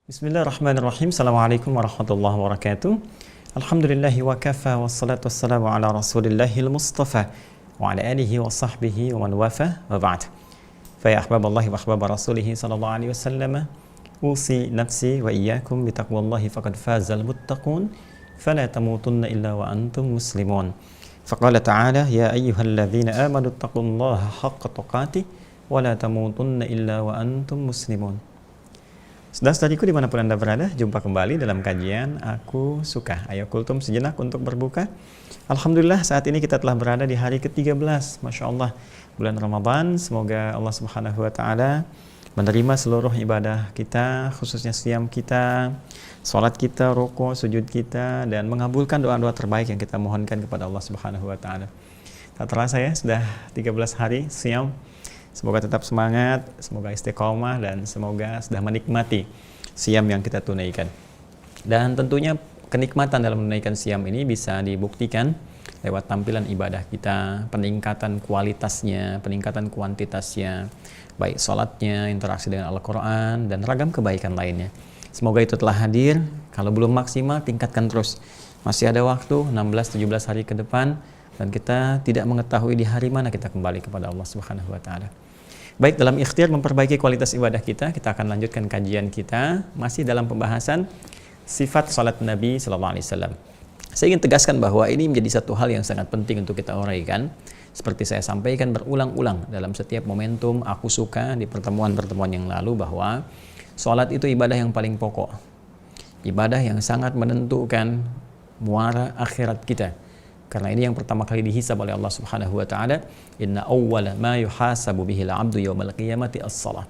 Bismillahirrahmanirrahim. Assalamualaikum warahmatullahi wabarakatuh. Alhamdulillahi wa kafa wassalatu wassalamu ala rasulillahil mustafa wa ala alihi wa sahbihi wa man wafa wa ba'd. Fa ya ahbaballahi wa ahbab rasulihi sallallahu alaihi wasallam, usi nafsi wa iyyakum bi taqwallahi faqad fazal muttaqun fala tamutunna illa wa antum muslimun. Faqala ta'ala ya ayyuhalladzina amanu taqullaha haqqa tuqatih wa la tamutunna illa wa antum muslimun. Saudara-saudariku dimanapun Anda berada, jumpa kembali dalam kajian Aku Suka. Ayo kultum sejenak untuk berbuka. Alhamdulillah saat ini kita telah berada di hari ke-13, Masya Allah, bulan Ramadan. Semoga Allah Subhanahu Wa Ta'ala menerima seluruh ibadah kita, khususnya siam kita, sholat kita, rukuk, sujud kita, dan mengabulkan doa-doa terbaik yang kita mohonkan kepada Allah Subhanahu Wa Ta'ala. Tak terasa ya, sudah 13 hari siam. Semoga tetap semangat, semoga istiqomah, dan semoga sudah menikmati siam yang kita tunaikan. Dan tentunya kenikmatan dalam menunaikan siam ini bisa dibuktikan lewat tampilan ibadah kita, peningkatan kualitasnya, peningkatan kuantitasnya, baik sholatnya, interaksi dengan Al-Quran, dan ragam kebaikan lainnya. Semoga itu telah hadir. Kalau belum maksimal, tingkatkan terus. Masih ada waktu, 16-17 hari ke depan, dan kita tidak mengetahui di hari mana kita kembali kepada Allah Subhanahu Wa Ta'ala. Baik, dalam ikhtiar memperbaiki kualitas ibadah kita akan lanjutkan kajian kita masih dalam pembahasan sifat salat Nabi Sallallahu Alaihi Wasallam. Saya ingin tegaskan bahwa ini menjadi satu hal yang sangat penting untuk kita uraikan. Seperti saya sampaikan berulang-ulang dalam setiap momentum Aku Suka di pertemuan-pertemuan yang lalu, bahwa salat itu ibadah yang paling pokok, ibadah yang sangat menentukan muara akhirat kita. Karena ini yang pertama kali dihisab oleh Allah Subhanahu Wa Ta'ala. Inna awwala ma yuhasabu bihil abdu yawmal qiyamati as-salah.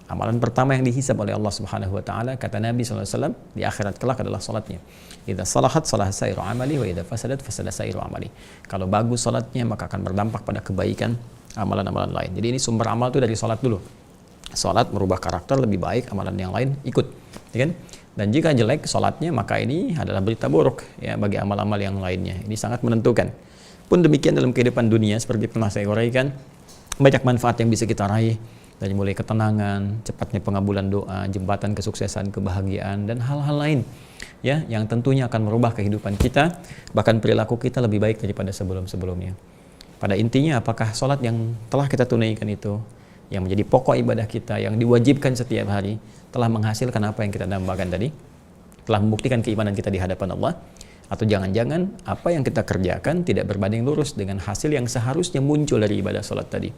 Amalan pertama yang dihisab oleh Allah Subhanahu Wa Ta'ala, kata Nabi SAW, di akhirat kelak adalah salatnya. Idza salahat salah sairu amali wa idza fasadat fasada sairu amali. Kalau bagus salatnya, maka akan berdampak pada kebaikan amalan-amalan lain. Jadi ini sumber amal itu dari salat dulu. Salat merubah karakter, lebih baik amalan yang lain ikut, ya kan? Dan jika jelek sholatnya, maka ini adalah berita buruk ya bagi amal-amal yang lainnya. Ini sangat menentukan. Pun demikian dalam kehidupan dunia, seperti pernah saya uraikan, banyak manfaat yang bisa kita raih, dari mulai ketenangan, cepatnya pengabulan doa, jembatan kesuksesan, kebahagiaan, dan hal-hal lain ya yang tentunya akan merubah kehidupan kita, bahkan perilaku kita lebih baik daripada sebelum-sebelumnya. Pada intinya, apakah sholat yang telah kita tunaikan itu, yang menjadi pokok ibadah kita, yang diwajibkan setiap hari, telah menghasilkan apa yang kita dambakan tadi, telah membuktikan keimanan kita di hadapan Allah, atau jangan-jangan apa yang kita kerjakan tidak berbanding lurus dengan hasil yang seharusnya muncul dari ibadah sholat tadi.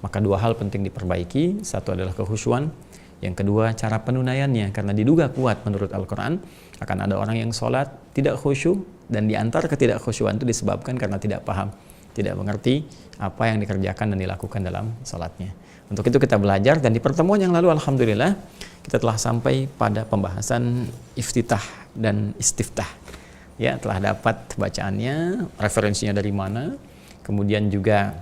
Maka dua hal penting diperbaiki. Satu adalah kekhusyuan, yang kedua cara penunaiannya, karena diduga kuat menurut Al-Quran akan ada orang yang sholat tidak khusyuk, dan di antara ketidakkhusyuan itu disebabkan karena tidak paham, tidak mengerti apa yang dikerjakan dan dilakukan dalam sholatnya. Untuk itu kita belajar, dan di pertemuan yang lalu alhamdulillah kita telah sampai pada pembahasan iftitah dan istiftah. Ya, telah dapat bacaannya, referensinya dari mana, kemudian juga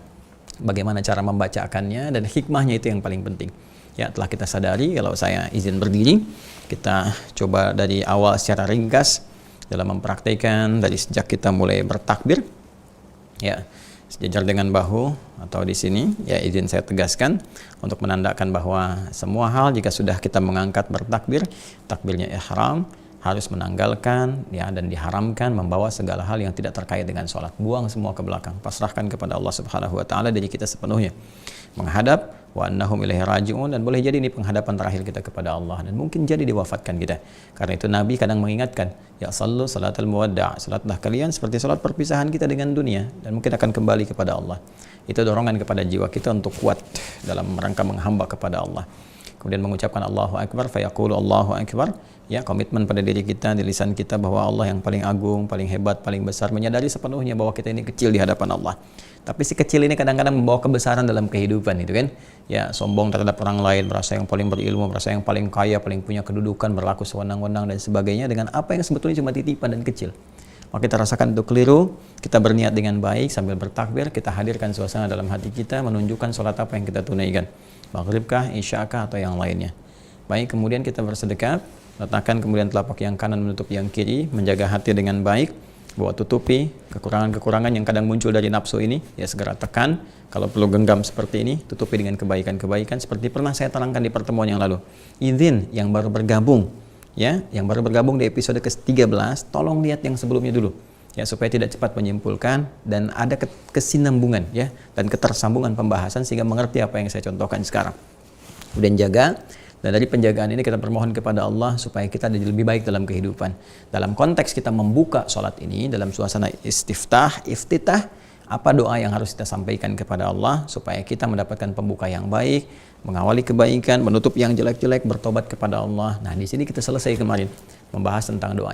bagaimana cara membacakannya, dan hikmahnya itu yang paling penting. Ya, telah kita sadari. Kalau saya izin berdiri, kita coba dari awal secara ringkas dalam mempraktikkan dari sejak kita mulai bertakbir. Ya, sejajar dengan bahu atau di sini, ya izin saya tegaskan untuk menandakan bahwa semua hal jika sudah kita mengangkat bertakbir, takbirnya ihram, harus menanggalkan ya dan diharamkan membawa segala hal yang tidak terkait dengan sholat. Buang semua ke belakang, pasrahkan kepada Allah Subhanahu Wa Ta'ala diri kita sepenuhnya, menghadap wa annahum ilaihi raji'un, dan boleh jadi ini penghadapan terakhir kita kepada Allah, dan mungkin jadi diwafatkan kita. Karena itu Nabi kadang mengingatkan, ya sallu salatal muwadda', salatlah kalian seperti salat perpisahan kita dengan dunia, dan mungkin akan kembali kepada Allah. Itu dorongan kepada jiwa kita untuk kuat dalam rangka menghamba kepada Allah. Kemudian mengucapkan Allahu Akbar, fayaqulu Allahu Akbar, ya komitmen pada diri kita, di lisan kita bahwa Allah yang paling agung, paling hebat, paling besar, menyadari sepenuhnya bahwa kita ini kecil di hadapan Allah. Tapi si kecil ini kadang-kadang membawa kebesaran dalam kehidupan, itu kan? Ya, sombong terhadap orang lain, merasa yang paling berilmu, merasa yang paling kaya, paling punya kedudukan, berlaku sewenang-wenang dan sebagainya dengan apa yang sebetulnya cuma titipan dan kecil. Maka kita rasakan itu keliru. Kita berniat dengan baik sambil bertakbir, kita hadirkan suasana dalam hati kita, menunjukkan sholat apa yang kita tunaikan, maghribkah, isyakah, atau yang lainnya. Baik, kemudian kita bersedekah, letakkan kemudian telapak yang kanan menutup yang kiri, menjaga hati dengan baik, bahwa tutupi kekurangan-kekurangan yang kadang muncul dari nafsu ini, ya segera tekan. Kalau perlu genggam seperti ini, tutupi dengan kebaikan-kebaikan seperti pernah saya terangkan di pertemuan yang lalu. Izin yang baru bergabung ya, yang baru bergabung di episode ke-13, tolong lihat yang sebelumnya dulu. Ya, supaya tidak cepat menyimpulkan dan ada kesinambungan ya dan ketersambungan pembahasan sehingga mengerti apa yang saya contohkan sekarang. Kemudian jaga, dan dari penjagaan ini kita bermohon kepada Allah supaya kita jadi lebih baik dalam kehidupan. Dalam konteks kita membuka sholat ini dalam suasana istiftah, iftitah, apa doa yang harus kita sampaikan kepada Allah supaya kita mendapatkan pembuka yang baik, mengawali kebaikan, menutup yang jelek-jelek, bertobat kepada Allah. Nah, di sini kita selesai kemarin membahas tentang doa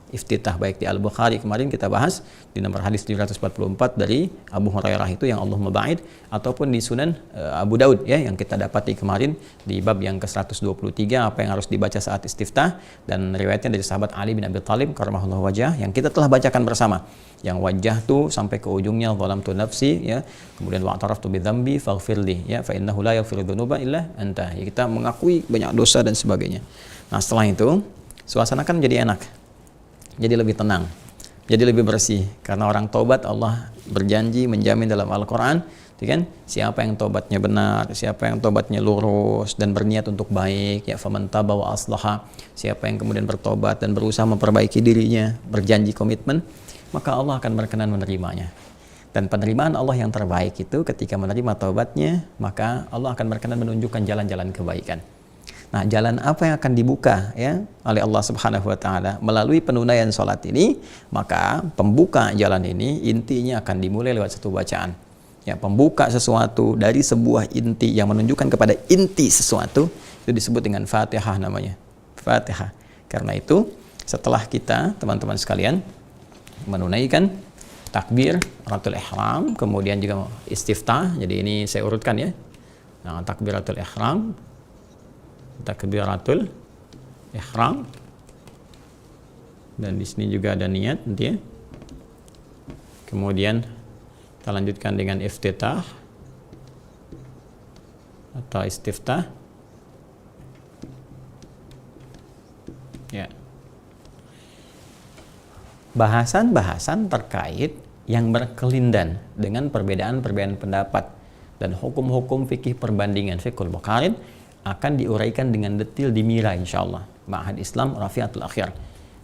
iftitah baik di Al-Bukhari kemarin kita bahas di nomor hadis 744 dari Abu Hurairah itu yang Allahumma ba'id, ataupun di Sunan Abu Daud ya yang kita dapati kemarin di bab yang ke-123 apa yang harus dibaca saat istiftah, dan riwayatnya dari sahabat Ali bin Abi Thalib karramallahu wajah yang kita telah bacakan bersama, yang wajah tuh sampai ke ujungnya zalamtu nafsi ya, kemudian wa'taraftu bidzambi faghfirli ya fa innahu la yaghfiru dzunuba illa anta, ya, kita mengakui banyak dosa dan sebagainya. Nah, setelah itu suasana kan jadi enak, jadi lebih tenang, jadi lebih bersih, karena orang taubat Allah berjanji menjamin dalam Al-Quran, kan? Siapa yang taubatnya benar, siapa yang taubatnya lurus dan berniat untuk baik, ya faman taba wa aslaha, siapa yang kemudian bertobat dan berusaha memperbaiki dirinya, berjanji komitmen, maka Allah akan berkenan menerimanya. Dan penerimaan Allah yang terbaik itu ketika menerima taubatnya, maka Allah akan berkenan menunjukkan jalan-jalan kebaikan. Nah, jalan apa yang akan dibuka ya oleh Allah Subhanahu wa taala melalui penunaian salat ini? Maka pembuka jalan ini intinya akan dimulai lewat satu bacaan. Ya, pembuka sesuatu dari sebuah inti yang menunjukkan kepada inti sesuatu itu disebut dengan Fatihah namanya. Fatihah. Karena itu, setelah kita teman-teman sekalian menunaikan takbir Ratul Ihram, kemudian juga istiftah. Jadi ini saya urutkan ya. Nah, takbiratul ihram, takbiratul ihram, dan di sini juga ada niat nanti ya. Kemudian kita lanjutkan dengan iftitah atau istiftah ya. Bahasan-bahasan terkait yang berkelindan dengan perbedaan-perbedaan pendapat dan hukum-hukum fikih perbandingan fiqhul muqarin akan diuraikan dengan detail di Mira insyaallah, Ma'had Islam Rafiatul Akhir.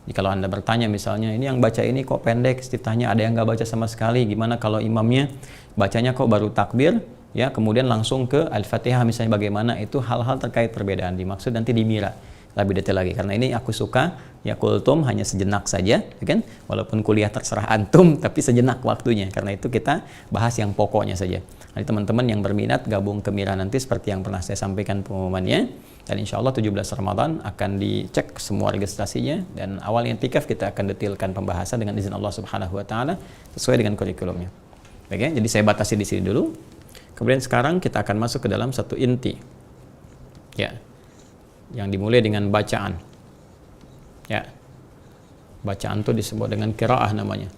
Jadi kalau Anda bertanya misalnya, ini yang baca ini kok pendek istiftahnya, ada yang nggak baca sama sekali, gimana kalau imamnya bacanya kok baru takbir ya kemudian langsung ke Al-Fatihah misalnya, bagaimana? Itu hal-hal terkait perbedaan dimaksud nanti di Mira lebih detail lagi, karena ini aku suka ya kultum hanya sejenak saja ya kan, walaupun kuliah terserah antum tapi sejenak waktunya, karena itu kita bahas yang pokoknya saja. Jadi teman-teman yang berminat gabung ke Mira nanti seperti yang pernah saya sampaikan pengumumannya, dan insya Allah 17 Ramadan akan dicek semua registrasinya, dan awal i'tikaf kita akan detailkan pembahasan dengan izin Allah Subhanahu wa taala sesuai dengan kurikulumnya. Oke, jadi saya batasi di sini dulu. Kemudian sekarang kita akan masuk ke dalam satu inti. Ya. Yang dimulai dengan bacaan. Ya. Bacaan itu disebut dengan qiraah namanya.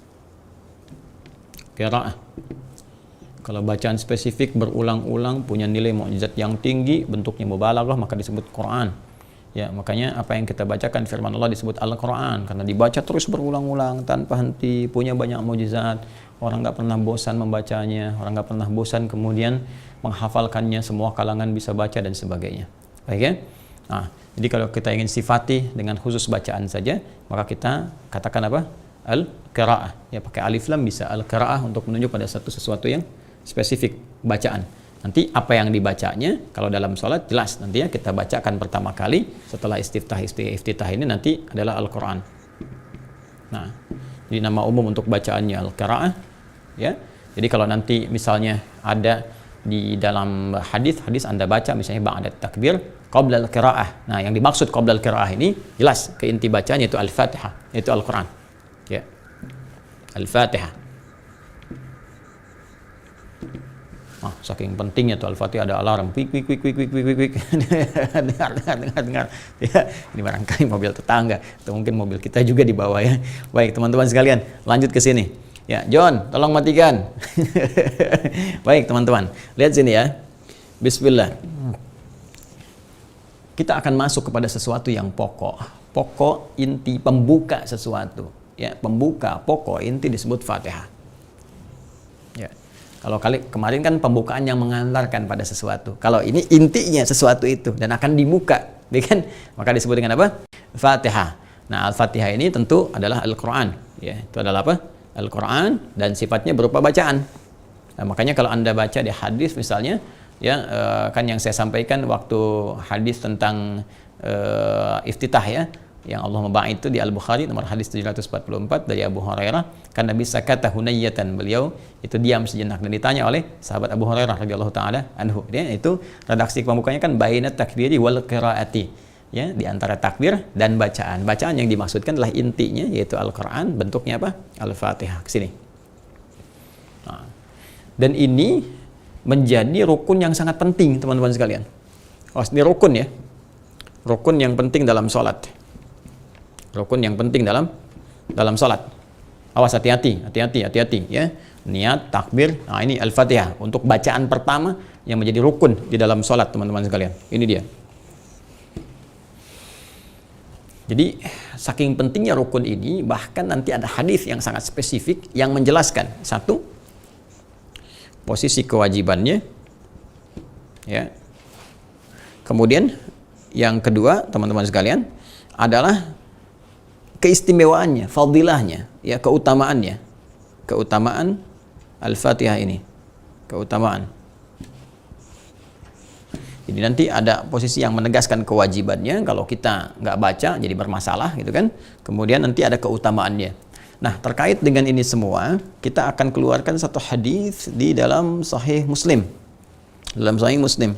Qiraah. Kalau bacaan spesifik berulang-ulang punya nilai mukjizat yang tinggi, bentuknya mubalaghah, maka disebut Quran. Ya, makanya apa yang kita bacakan firman Allah disebut Al-Quran, karena dibaca terus berulang-ulang tanpa henti, punya banyak mukjizat. Orang nggak pernah bosan membacanya, orang nggak pernah bosan kemudian menghafalkannya, semua kalangan bisa baca dan sebagainya. Baik ya? Nah, jadi kalau kita ingin sifati dengan khusus bacaan saja, maka kita katakan apa? Al-qiraah. Ya, pakai alif lam bisa al-qiraah untuk menunjuk pada satu sesuatu yang spesifik bacaan. Nanti apa yang dibacanya kalau dalam sholat jelas nanti ya kita bacakan pertama kali setelah iftitah ini nanti adalah Al-Quran. Nah, jadi nama umum untuk bacaannya Al-Qiraah ya. Jadi kalau nanti misalnya ada di dalam hadis Anda baca misalnya ba'da takbir qabla al-qiraah. Nah, yang dimaksud qabla al-qiraah ini jelas ke inti bacanya itu Al-Fatihah, itu Al-Quran. Ya. Al-Fatihah. Saking pentingnya tuh Al-Fatihah ada alarm, pik. dengar. Ya, ini barangkali mobil tetangga atau mungkin mobil kita juga di bawah ya. Baik, teman-teman sekalian, lanjut ke sini. Ya, John, tolong matikan. Baik, teman-teman. Lihat sini ya. Bismillah. Kita akan masuk kepada sesuatu yang pokok. Pokok inti pembuka sesuatu. Ya, pembuka pokok inti disebut Fatihah. Ya. Kalau kemarin kan pembukaan yang mengantarkan pada sesuatu. Kalau ini intinya sesuatu itu dan akan dibuka, ya kan? Maka disebut dengan apa? Al-Fatihah. Nah, Al-Fatihah ini tentu adalah Al-Qur'an, ya. Itu adalah apa? Al-Qur'an dan sifatnya berupa bacaan. Nah, makanya kalau Anda baca di hadis misalnya, ya kan yang saya sampaikan waktu hadis tentang iftitah, ya, yang Allah membahas itu di Al-Bukhari nomor hadis 744 dari Abu Hurairah, kan Nabi sakata hunayyatan, beliau itu diam sejenak dan ditanya oleh sahabat Abu Hurairah radhiyallahu taala anhu. Dia itu redaksi pembukanya kan baina takbiri wal qiraati, ya, di antara takbir dan bacaan. Bacaan yang dimaksudkan adalah intinya yaitu Al-Qur'an, bentuknya apa? Al-Fatihah ke sini. Nah, dan ini menjadi rukun yang sangat penting, teman-teman sekalian. Oh, ini rukun, ya. Rukun yang penting dalam sholat. Rukun yang penting dalam sholat. Awas, hati-hati, ya. Niat, takbir. Nah, ini Al-Fatihah untuk bacaan pertama yang menjadi rukun di dalam sholat, teman-teman sekalian. Ini dia. Jadi saking pentingnya rukun ini, bahkan nanti ada hadis yang sangat spesifik yang menjelaskan satu, posisi kewajibannya, ya. Kemudian yang kedua, teman-teman sekalian, adalah keistimewaannya, fadilahnya, ya, keutamaannya, keutamaan Al-Fatihah ini, keutamaan. Jadi nanti ada posisi yang menegaskan kewajibannya, kalau kita nggak baca jadi bermasalah, gitu kan. Kemudian nanti ada keutamaannya. Nah, terkait dengan ini semua, kita akan keluarkan satu hadis di dalam Sahih Muslim. Dalam Sahih Muslim.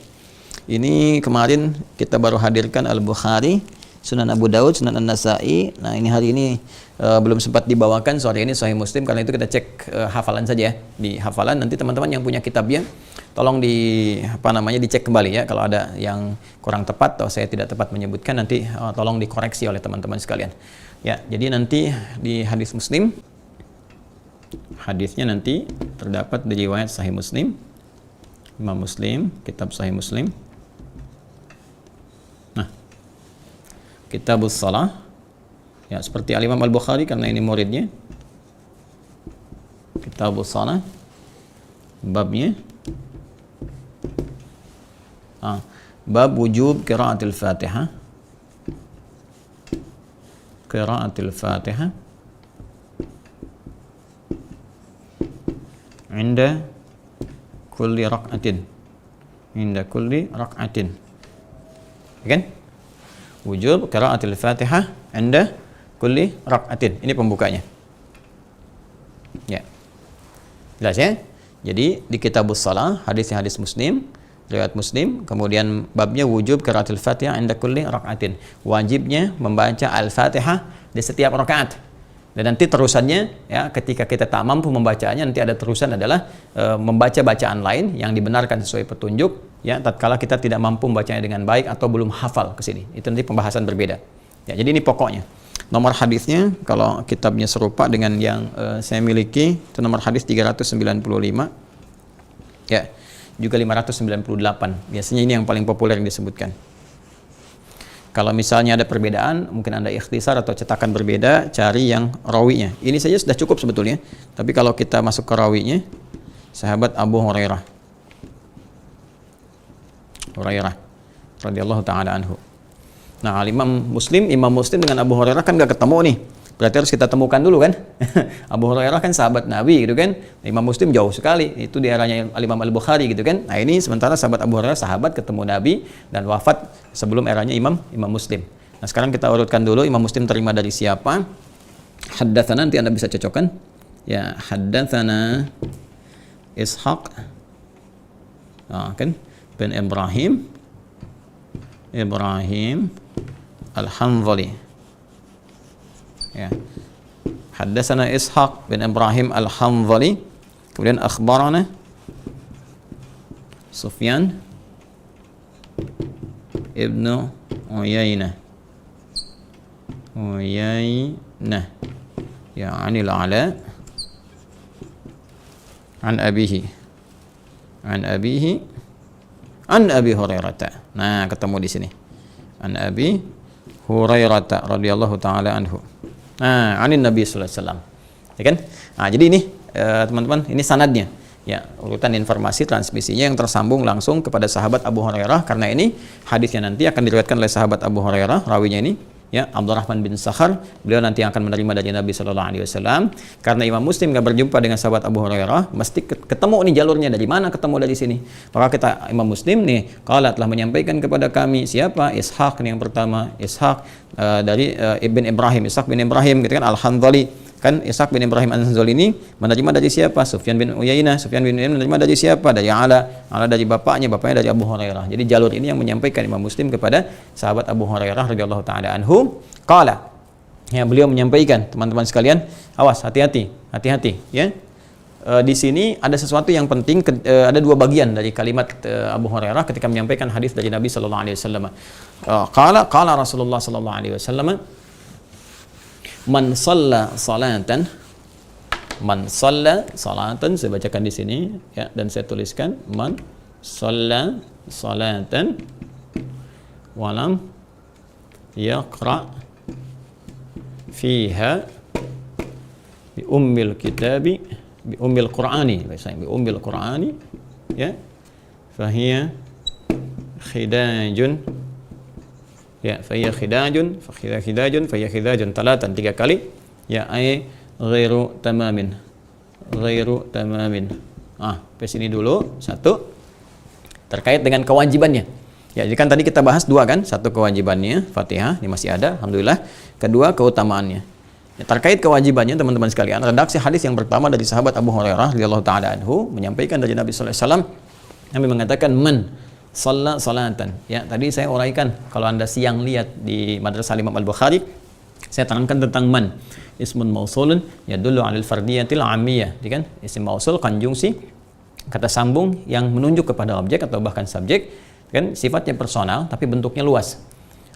Ini kemarin kita baru hadirkan Al-Bukhari, Sunan Abu Daud, Sunan An-Nasa'i. Nah, ini hari ini belum sempat dibawakan, sore ini Sahih Muslim, karena itu kita cek hafalan saja, ya. Di hafalan nanti teman-teman yang punya kitabnya tolong dicek kembali, ya. Kalau ada yang kurang tepat atau saya tidak tepat menyebutkan, nanti tolong dikoreksi oleh teman-teman sekalian. Ya, jadi nanti di hadis Muslim, hadisnya nanti terdapat di riwayat Sahih Muslim, Imam Muslim, kitab Sahih Muslim. Nah, Kitabus Shalah, ya, seperti Al-Imam Al-Bukhari karena ini muridnya. Kitabus Shalah, babnya bab wujub qiraatil Fatihah. Qiraatil Fatihah inda kulli rak'atin. Inda kulli rak'atin. Kan? Wujub qiraatil Fatihah inda kulli rak'atin. Ini pembukanya. Ya. Jelas, ya? Jadi di Kitabus Shalah, hadisnya hadis Muslim, riwayat Muslim, kemudian babnya wujub qiraatul Fatihah inda kulli rak'atin. Wajibnya membaca Al-Fatihah di setiap rakaat. Dan nanti terusannya, ya, ketika kita tak mampu membacanya, nanti ada terusan adalah membaca bacaan lain yang dibenarkan sesuai petunjuk, ya, tatkala kita tidak mampu membacanya dengan baik atau belum hafal ke sini. Itu nanti pembahasan berbeda. Ya, jadi ini pokoknya. Nomor hadisnya kalau kitabnya serupa dengan yang saya miliki, itu nomor hadis 395. Ya. Juga 598. Biasanya ini yang paling populer yang disebutkan. Kalau misalnya ada perbedaan, mungkin Anda ikhtisar atau cetakan berbeda, cari yang rawinya. Ini saja sudah cukup sebetulnya. Tapi kalau kita masuk ke rawinya, sahabat Abu Hurairah. Hurairah radhiyallahu taala anhu. Nah, Imam Muslim dengan Abu Hurairah kan nggak ketemu nih. Berarti harus kita temukan dulu, kan? Abu Hurairah kan sahabat Nabi, gitu kan? Imam Muslim jauh sekali, itu di eranya Imam Al-Bukhari, gitu kan? Nah, ini sementara sahabat Abu Hurairah sahabat ketemu Nabi dan wafat sebelum eranya Imam Muslim. Nah, sekarang kita urutkan dulu Imam Muslim terima dari siapa? Haddatsana, nanti Anda bisa cocokkan. Ya, haddatsana Ishaq, kan? Bin Ibrahim Al-Hanzali. Ya. Haddatsana Ishaq bin Ibrahim Al-Hanzali, kemudian akhbarana Sufyan ibnu Uyainah ya anil Ala an abihi an Abi Hurairah. Nah, ketemu di sini. An Abi Hurairah radhiyallahu taala anhu. Nah, anin Nabi sallallahu alaihi wasallam. Ya kan? Nah, jadi ini teman-teman, ini sanadnya. Ya, urutan informasi transmisinya yang tersambung langsung kepada sahabat Abu Hurairah, karena ini hadisnya nanti akan diriwayatkan oleh sahabat Abu Hurairah, rawinya ini, ya Abdurrahman bin Sakhar, beliau nanti akan menerima dari Nabi Shallallahu Alaihi Wasallam. Karena Imam Muslim nggak berjumpa dengan sahabat Abu Hurairah, mesti ketemu nih jalurnya dari mana, ketemu dari sini. Maka kita Imam Muslim nih, qala telah menyampaikan kepada kami siapa? Ishaq nih yang pertama, Ishaq dari Ibn Ibrahim, Ishaq bin Ibrahim, gitu kan, Al-Hanzali. Kan Ishaq bin Ibrahim Al-Hanzali ini menerima dari siapa? Sufyan bin Uyainah. Sufyan bin Uyainah menerima dari siapa? Dari Ala dari bapaknya dari Abu Hurairah. Jadi jalur ini yang menyampaikan Imam Muslim kepada sahabat Abu Hurairah radhiyallahu taala anhu. Qala, ya beliau menyampaikan, teman-teman sekalian, awas, hati-hati ya. Di sini ada sesuatu yang penting, ada dua bagian dari kalimat Abu Hurairah ketika menyampaikan hadis dari Nabi sallallahu alaihi wasallam. Qala Rasulullah sallallahu alaihi wasallam, man shalla salatan, saya bacakan di sini ya, dan saya tuliskan, man shalla salatan walam yaqra fiha bi ummil kitabi bi ummil qur'ani, ya, fahiya khidajun, ya, fahiya khidajun talatan, 3 kali, ya, ay ghairu tamamin. Sampai sini dulu. 1, terkait dengan kewajibannya. Ya, jadi kan tadi kita bahas 2 kan, 1 kewajibannya Fatihah, ini masih ada, alhamdulillah. 2 keutamaannya. Ya, terkait kewajibannya teman-teman sekalian, redaksi hadis yang pertama dari sahabat Abu Hurairah radhiyallahu taala anhu menyampaikan dari Nabi sallallahu alaihi wasallam, Nabi mengatakan man shalla salatan. Ya, tadi saya uraikan, kalau Anda siang lihat di Madrasah Imam Al-Bukhari, saya terangkan tentang man. Ismun mausulun yadullu 'alal fardiyatil 'ammiyah, kan? Isim mausul konjungsi kata sambung yang menunjuk kepada objek atau bahkan subjek, kan? Sifatnya personal tapi bentuknya luas.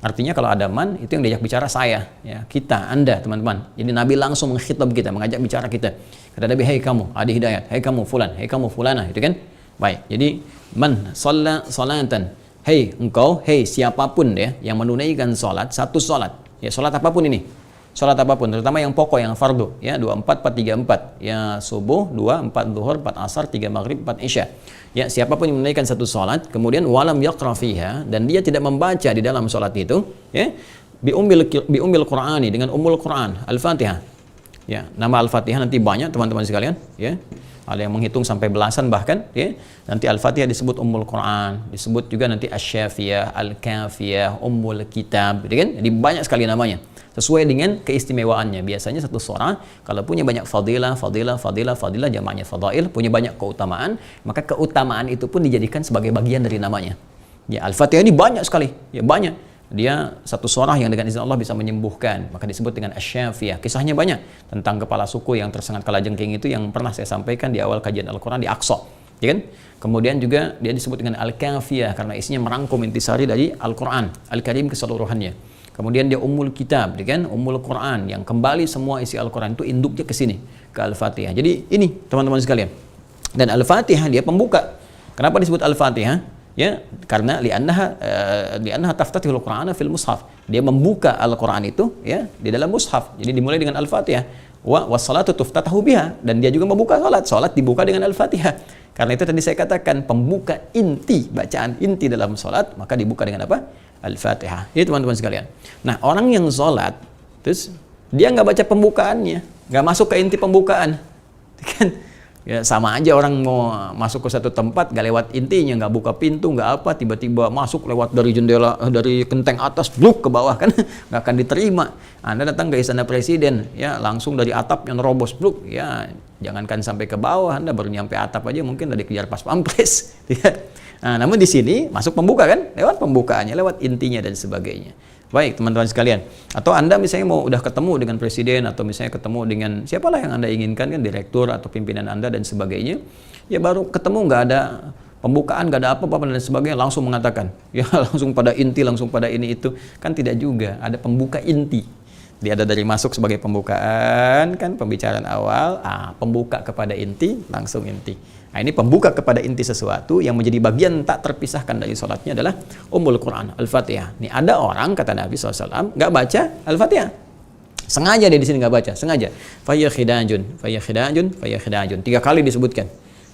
Artinya kalau ada man, itu yang diajak bicara saya, ya, kita, Anda, teman-teman. Jadi Nabi langsung mengkhitab kita, mengajak bicara kita. Kata Nabi, "Hei kamu, Adi Hidayat, hei kamu fulan, hei kamu fulana," itu kan? Baik, jadi man shalla salatan, hei engkau, hei siapapun ya yang menunaikan salat, satu salat, ya, salat apapun ini, salat apapun, terutama yang pokok, yang fardu, ya, 24, 4, 3, 4, ya, subuh 2, 4 zuhur, 4 asar, 3 maghrib, 4 isya, ya, siapapun yang menunaikan satu salat, kemudian walam yaqra fiha, dan dia tidak membaca di dalam salat itu, ya, bi ummil qur'ani, dengan ummul Qur'an, Al-Fatihah, ya, nama Al-Fatihah nanti banyak teman-teman sekalian, ya. Ada yang menghitung sampai belasan bahkan, ya. Nanti Al-Fatihah disebut Ummul Quran, disebut juga nanti Asy-Syafiyah, Al-Kafiyah, Ummul Kitab, gitu kan? Jadi banyak sekali namanya. Sesuai dengan keistimewaannya. Biasanya satu surah kalau punya banyak fadilah, jamaknya fadail, punya banyak keutamaan, maka keutamaan itu pun dijadikan sebagai bagian dari namanya. Ya, Al-Fatihah ini banyak sekali, ya, banyak. Dia satu surah yang dengan izin Allah bisa menyembuhkan, maka disebut dengan Asy-Syafiyah. Kisahnya banyak tentang kepala suku yang tersengat kalajengking itu, yang pernah saya sampaikan di awal kajian Al-Quran di Aqsa, ya kan? Kemudian juga dia disebut dengan Al-Kafiyah karena isinya merangkum intisari dari Al-Quran Al-Karim keseluruhannya. Kemudian dia Ummul Kitab, ya kan? Ummul Quran, yang kembali semua isi Al-Quran itu induknya ke sini, ke Al-Fatihah. Jadi ini teman-teman sekalian. Dan Al-Fatihah dia pembuka. Kenapa disebut Al-Fatihah? Ya, karena li'annaha taftatihul Qur'ana fil mushaf. Dia membuka Al-Qur'an itu, ya, di dalam mushaf. Jadi dimulai dengan Al-Fatihah. Wa salatu tuftatahu biha, dan dia juga membuka salat. Salat dibuka dengan Al-Fatihah. Karena itu tadi saya katakan pembuka inti, bacaan inti dalam salat, maka dibuka dengan apa? Al-Fatihah. Ini teman-teman sekalian. Nah, orang yang salat terus dia nggak baca pembukaannya, nggak masuk ke inti pembukaan. Kan? Ya, sama aja orang mau masuk ke satu tempat gak lewat intinya, nggak buka pintu, nggak apa, tiba-tiba masuk lewat dari jendela, dari genteng atas, bluk ke bawah, kan nggak akan diterima. Anda datang ke istana presiden, ya, langsung dari atap yang nerobos, bluk, ya, jangankan sampai ke bawah, Anda baru nyampe atap aja mungkin udah dikejar pas pampres. Nah, namun di sini masuk pembuka, kan, lewat pembukaannya, lewat intinya dan sebagainya. Baik teman-teteman sekalian, atau Anda misalnya mau udah ketemu dengan presiden, atau misalnya ketemu dengan siapalah yang Anda inginkan, kan, direktur atau pimpinan Anda dan sebagainya, ya baru ketemu nggak ada pembukaan, nggak ada apa-apa dan sebagainya, langsung mengatakan, ya, langsung pada inti, langsung pada ini itu, kan tidak juga, ada pembuka inti. Dia ada dari masuk sebagai pembukaan, kan, pembicaraan awal, pembuka kepada inti, langsung inti. Nah, ini pembuka kepada inti sesuatu yang menjadi bagian tak terpisahkan dari sholatnya adalah Ummul Quran, Al-Fatihah. Ini ada orang, kata Nabi SAW, nggak baca Al-Fatihah. Sengaja dia di sini nggak baca, sengaja. Faya khidajun. 3 kali disebutkan.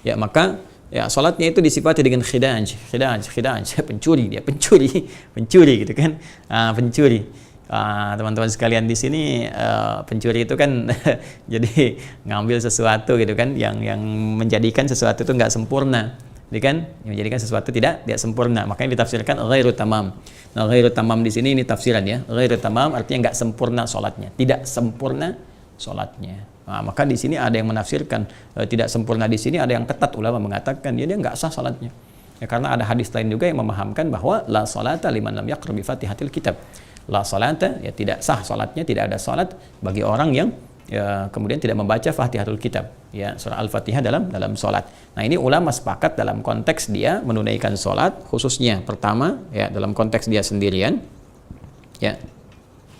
Ya, maka ya sholatnya itu disifati dengan khidaj, pencuri, dia pencuri gitu kan, pencuri. Teman-teman sekalian di sini pencuri itu kan jadi ngambil sesuatu gitu kan yang menjadikan sesuatu itu nggak sempurna. Jadi kan yang menjadikan sesuatu tidak sempurna. Makanya ditafsirkan ghairu tamam. Nah, ghairu tamam di sini ini tafsiran ya. Ghairu tamam artinya nggak sempurna sholatnya, tidak sempurna sholatnya. Nah, maka di sini ada yang menafsirkan tidak sempurna di sini, ada yang ketat ulama mengatakan dia nggak sah sholatnya. Ya, karena ada hadis lain juga yang memahamkan bahwa la sholata liman lam yaqra bi Fatihatil Kitab. La sholata ya tidak sah sholatnya, tidak ada sholat bagi orang yang kemudian tidak membaca Fatihatul Kitab, ya surah Al-Fatihah dalam sholat. Nah, ini ulama sepakat dalam konteks dia menunaikan sholat, khususnya pertama ya dalam konteks dia sendirian, ya.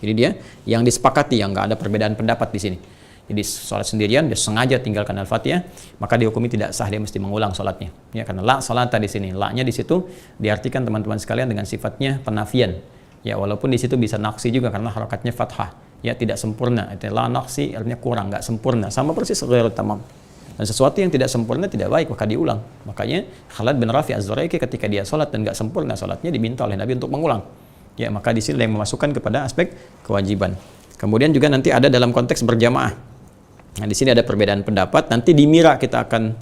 Ini dia yang disepakati, yang nggak ada perbedaan pendapat di sini. Jadi sholat sendirian dia sengaja tinggalkan Al-Fatihah, maka dihukumi tidak sah, dia mesti mengulang sholatnya. Ya, karena la sholata di sini, la-nya di situ diartikan teman-teman sekalian dengan sifatnya penafian. Ya, walaupun di situ bisa naksi juga karena harokatnya fathah. Ya, tidak sempurna. La naksi artinya kurang, nggak sempurna. Sama persis ghairu tamam. Dan sesuatu yang tidak sempurna tidak baik, maka diulang. Makanya Khalid bin Rafi Az-Zuraiki ketika dia sholat dan nggak sempurna sholatnya diminta oleh Nabi untuk mengulang. Ya, maka di sini yang memasukkan kepada aspek kewajiban. Kemudian juga nanti ada dalam konteks berjamaah. Nah, di sini ada perbedaan pendapat. Nanti di Mira kita akan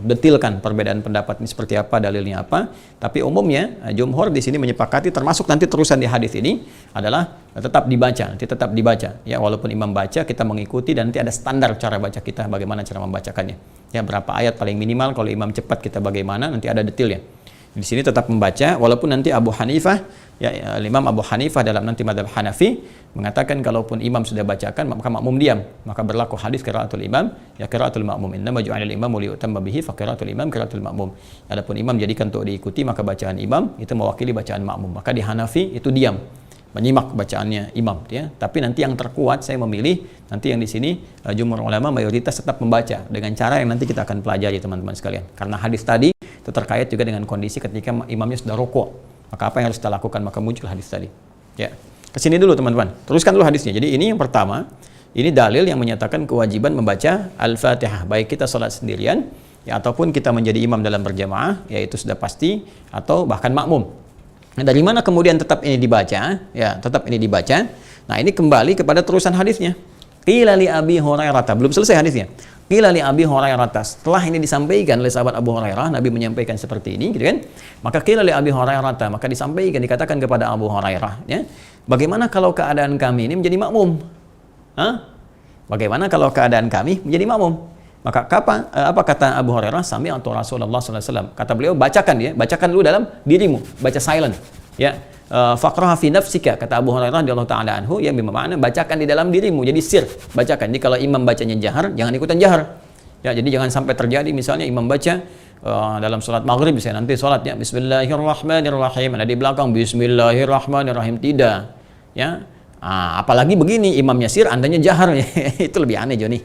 detilkan perbedaan pendapat ini seperti apa, dalilnya apa. Tapi umumnya jumhur di sini menyepakati, termasuk nanti terusan di hadis ini adalah tetap dibaca. Nanti tetap dibaca. Ya, walaupun imam baca kita mengikuti dan nanti ada standar cara baca kita, bagaimana cara membacakannya. Ya, berapa ayat paling minimal, kalau imam cepat kita bagaimana, nanti ada detailnya. Di sini tetap membaca, walaupun nanti Abu Hanifah, ya Imam Abu Hanifah dalam nanti madhab Hanafi mengatakan kalaupun imam sudah bacakan maka makmum diam, maka berlaku hadis qiraatul imam ya qiraatul makmum, innama ju'ilal imamu liyutamma bihi fa qiraatul imam qiraatul makmum. Adapun imam jadikan untuk diikuti, maka bacaan imam itu mewakili bacaan makmum. Maka di Hanafi itu diam, menyimak bacaannya imam, ya. Tapi nanti yang terkuat saya memilih nanti yang di sini jumhur ulama mayoritas tetap membaca dengan cara yang nanti kita akan pelajari teman-teman sekalian. Karena hadis tadi itu terkait juga dengan kondisi ketika imamnya sudah rukuk. Maka apa yang harus kita lakukan? Maka muncul hadis tadi. Ya. Kesini dulu teman-teman. Teruskan dulu hadisnya. Jadi ini yang pertama, ini dalil yang menyatakan kewajiban membaca Al-Fatihah, baik kita sholat sendirian ya ataupun kita menjadi imam dalam berjamaah, yaitu sudah pasti, atau bahkan makmum. Nah, dari mana kemudian tetap ini dibaca? Ya, tetap ini dibaca. Nah, ini kembali kepada terusan hadisnya. Qila li Abi Hurairah, belum selesai hadisnya. Qila li Abi Hurairah, setelah ini disampaikan oleh sahabat Abu Hurairah, Nabi menyampaikan seperti ini, gitu kan? Maka qila li Abi Hurairah, maka disampaikan, dikatakan kepada Abu Hurairah, ya. Bagaimana kalau keadaan kami ini menjadi makmum? Hah? Bagaimana kalau keadaan kami menjadi makmum? Maka apa kata Abu Hurairah? Sami'tu Rasulullah sallallahu alaihi wasallam. Kata beliau, bacakan dulu dalam dirimu, baca silent, ya. Faqraha fi nafsika, kata Abu Hurairah radhiyallahu taala anhu, ya bermakna bacakan di dalam dirimu, jadi sir, bacakan. Jadi kalau imam bacanya jahar, jangan ikutan jahar. Ya, jadi jangan sampai terjadi misalnya imam baca dalam salat maghrib, misalnya nanti salatnya bismillahirrahmanirrahim, ada di belakang bismillahirrahmanirrahim, tidak. Ya. Apalagi begini, imamnya sir, andanya jahar. Itu lebih aneh, Joni.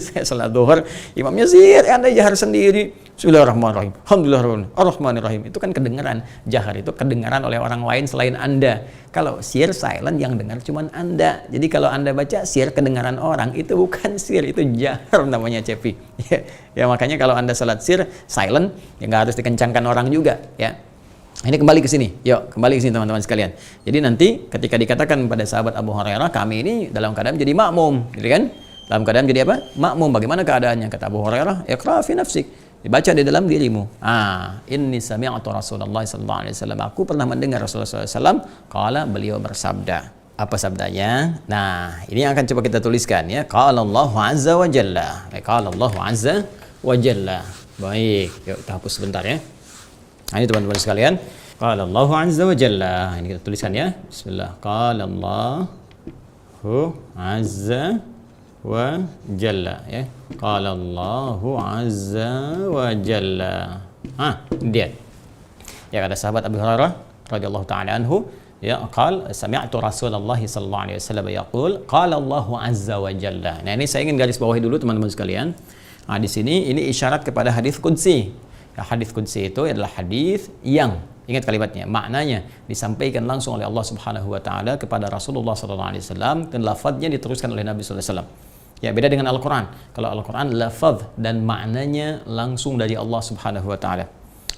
Saya salat zuhur, imamnya sir, anda jahar sendiri. Bismillahirrahmanirrahim, alhamdulillahirrahmanirrahim. Itu kan kedengaran. Jahar itu kedengaran oleh orang lain selain anda. Kalau sir, silent, yang dengar cuma anda. Jadi kalau anda baca sir, kedengaran orang, itu bukan sir, itu jahar namanya, Cepi. Ya, makanya kalau anda salat sir, silent, ya nggak harus dikencangkan orang juga, ya. Ini kembali ke sini. Yuk, kembali ke sini teman-teman sekalian. Jadi nanti ketika dikatakan pada sahabat Abu Hurairah, kami ini dalam keadaan jadi makmum, gitu kan? Dalam keadaan jadi apa? Makmum. Bagaimana keadaannya? Kata Abu Hurairah, iqra fi nafsik. Dibaca di dalam dirimu. Inni sami'tu Rasulullah sallallahu alaihi wasallam. Aku pernah mendengar Rasulullah sallallahu alaihi wasallam qala, beliau bersabda. Apa sabdanya? Nah, ini yang akan coba kita tuliskan, ya. Qala Allahu azza wa jalla. Qala Allahu azza wa jalla. Baik, yuk kita hapus sebentar, ya. Nah, ini teman-teman sekalian, qala Allahu azza wa jalla. Ini kita tuliskan, ya. Bismillah. Qala Allahu azza wa jalla, ya. Qala Allahu azza wa jalla. Ini dia. Ya, kata sahabat Abu Hurairah radhiyallahu taala anhu, ya, qala sami'tu Rasulullah sallallahu alaihi wasallam yaqul qala Allahu azza wa jalla. Nah, ini saya ingin garis bawahi dulu teman-teman sekalian. Nah, di sini ini isyarat kepada hadis qudsi. Hadis qudsi itu adalah hadis yang, ingat kalimatnya, maknanya disampaikan langsung oleh Allah Subhanahu wa taala kepada Rasulullah sallallahu alaihi wasallam dan lafadznya diteruskan oleh Nabi sallallahu alaihi wasallam. Ya, beda dengan Al-Qur'an. Kalau Al-Qur'an lafadz dan maknanya langsung dari Allah Subhanahu wa taala.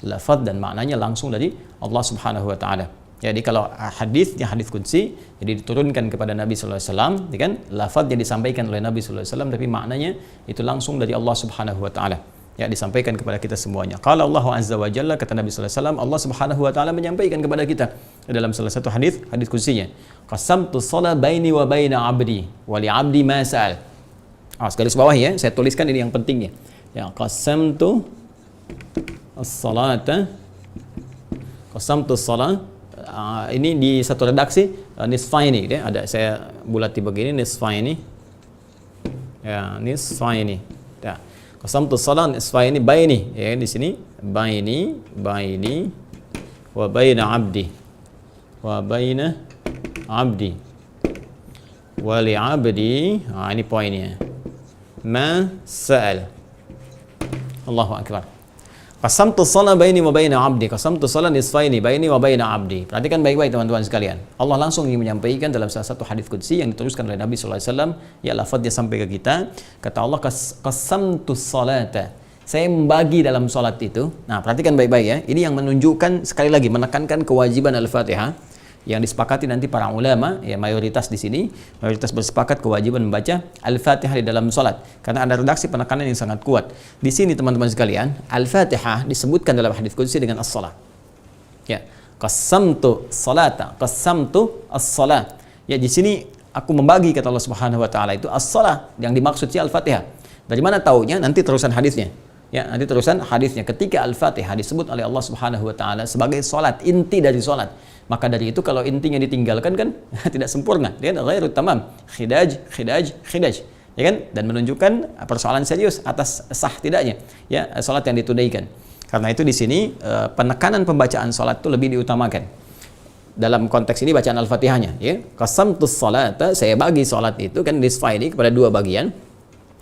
Lafadz dan maknanya langsung dari Allah Subhanahu wa taala. Jadi kalau hadisnya hadis qudsi, jadi diturunkan kepada Nabi sallallahu alaihi wasallam, ya kan? Lafaznya disampaikan oleh Nabi sallallahu alaihi wasallam, tapi maknanya itu langsung dari Allah Subhanahu wa taala. Ya, disampaikan kepada kita semuanya. Qala Allah azza wa jalla, kata Nabi sallallahu alaihi wasallam, Allah Subhanahu wa taala menyampaikan kepada kita dalam salah satu hadis qudsinya. Qasamtu shalah baini wa baina 'abdi wa li 'abdi ma sa'al. Garis bawah ya, saya tuliskan ini yang pentingnya. Ya, qasamtu as-salata, qasamtu shalah. Ini di satu redaksi nisfaini, ya, ada saya bulati begini, nisfaini, ya, nisfaini, ya, qasamtu shalah nisfaini baini, ya, di sini baini wa baina abdi wa li abdi, ini poinnya, ma sa'al. Allahu akbar. Qasamtu shalah baini wa baina 'abdi, qasamtu shalah nisfaini baini wa baina 'abdi. Perhatikan baik-baik teman-teman sekalian. Allah langsung ingin menyampaikan dalam salah satu hadis qudsi yang diteruskan oleh Nabi sallallahu alaihi wasallam, ya, lafaz dia sampai ke kita. Kata Allah, qasamtu shalata. Saya membagi dalam salat itu. Nah, perhatikan baik-baik ya. Ini yang menunjukkan sekali lagi menekankan kewajiban Al-Fatihah yang disepakati nanti para ulama, ya, mayoritas di sini bersepakat kewajiban membaca Al-Fatihah di dalam salat karena ada redaksi penekanan yang sangat kuat. Di sini teman-teman sekalian, Al-Fatihah disebutkan dalam hadis qudsi dengan as-shalah. Ya, qasamtu salata, qasamtu as-shalah. Ya, di sini aku membagi, kata Allah Subhanahu wa taala, itu as-shalah yang dimaksud si Al-Fatihah. Dari mana taunya? Nanti terusan hadisnya. Ya, nanti terusan hadisnya ketika Al-Fatihah disebut oleh Allah Subhanahu wa taala sebagai salat, inti dari salat. Maka dari itu kalau intinya ditinggalkan kan tidak sempurna, dia ghairu tamam, khidaj, ya kan? Dan menunjukkan persoalan serius atas sah tidaknya, ya, salat yang ditunaikan. Karena itu di sini penekanan pembacaan salat itu lebih diutamakan. Dalam konteks ini bacaan Al-Fatihahnya, ya. Qasamtus salata, saya bagi salat itu kan nisfaini kepada dua bagian.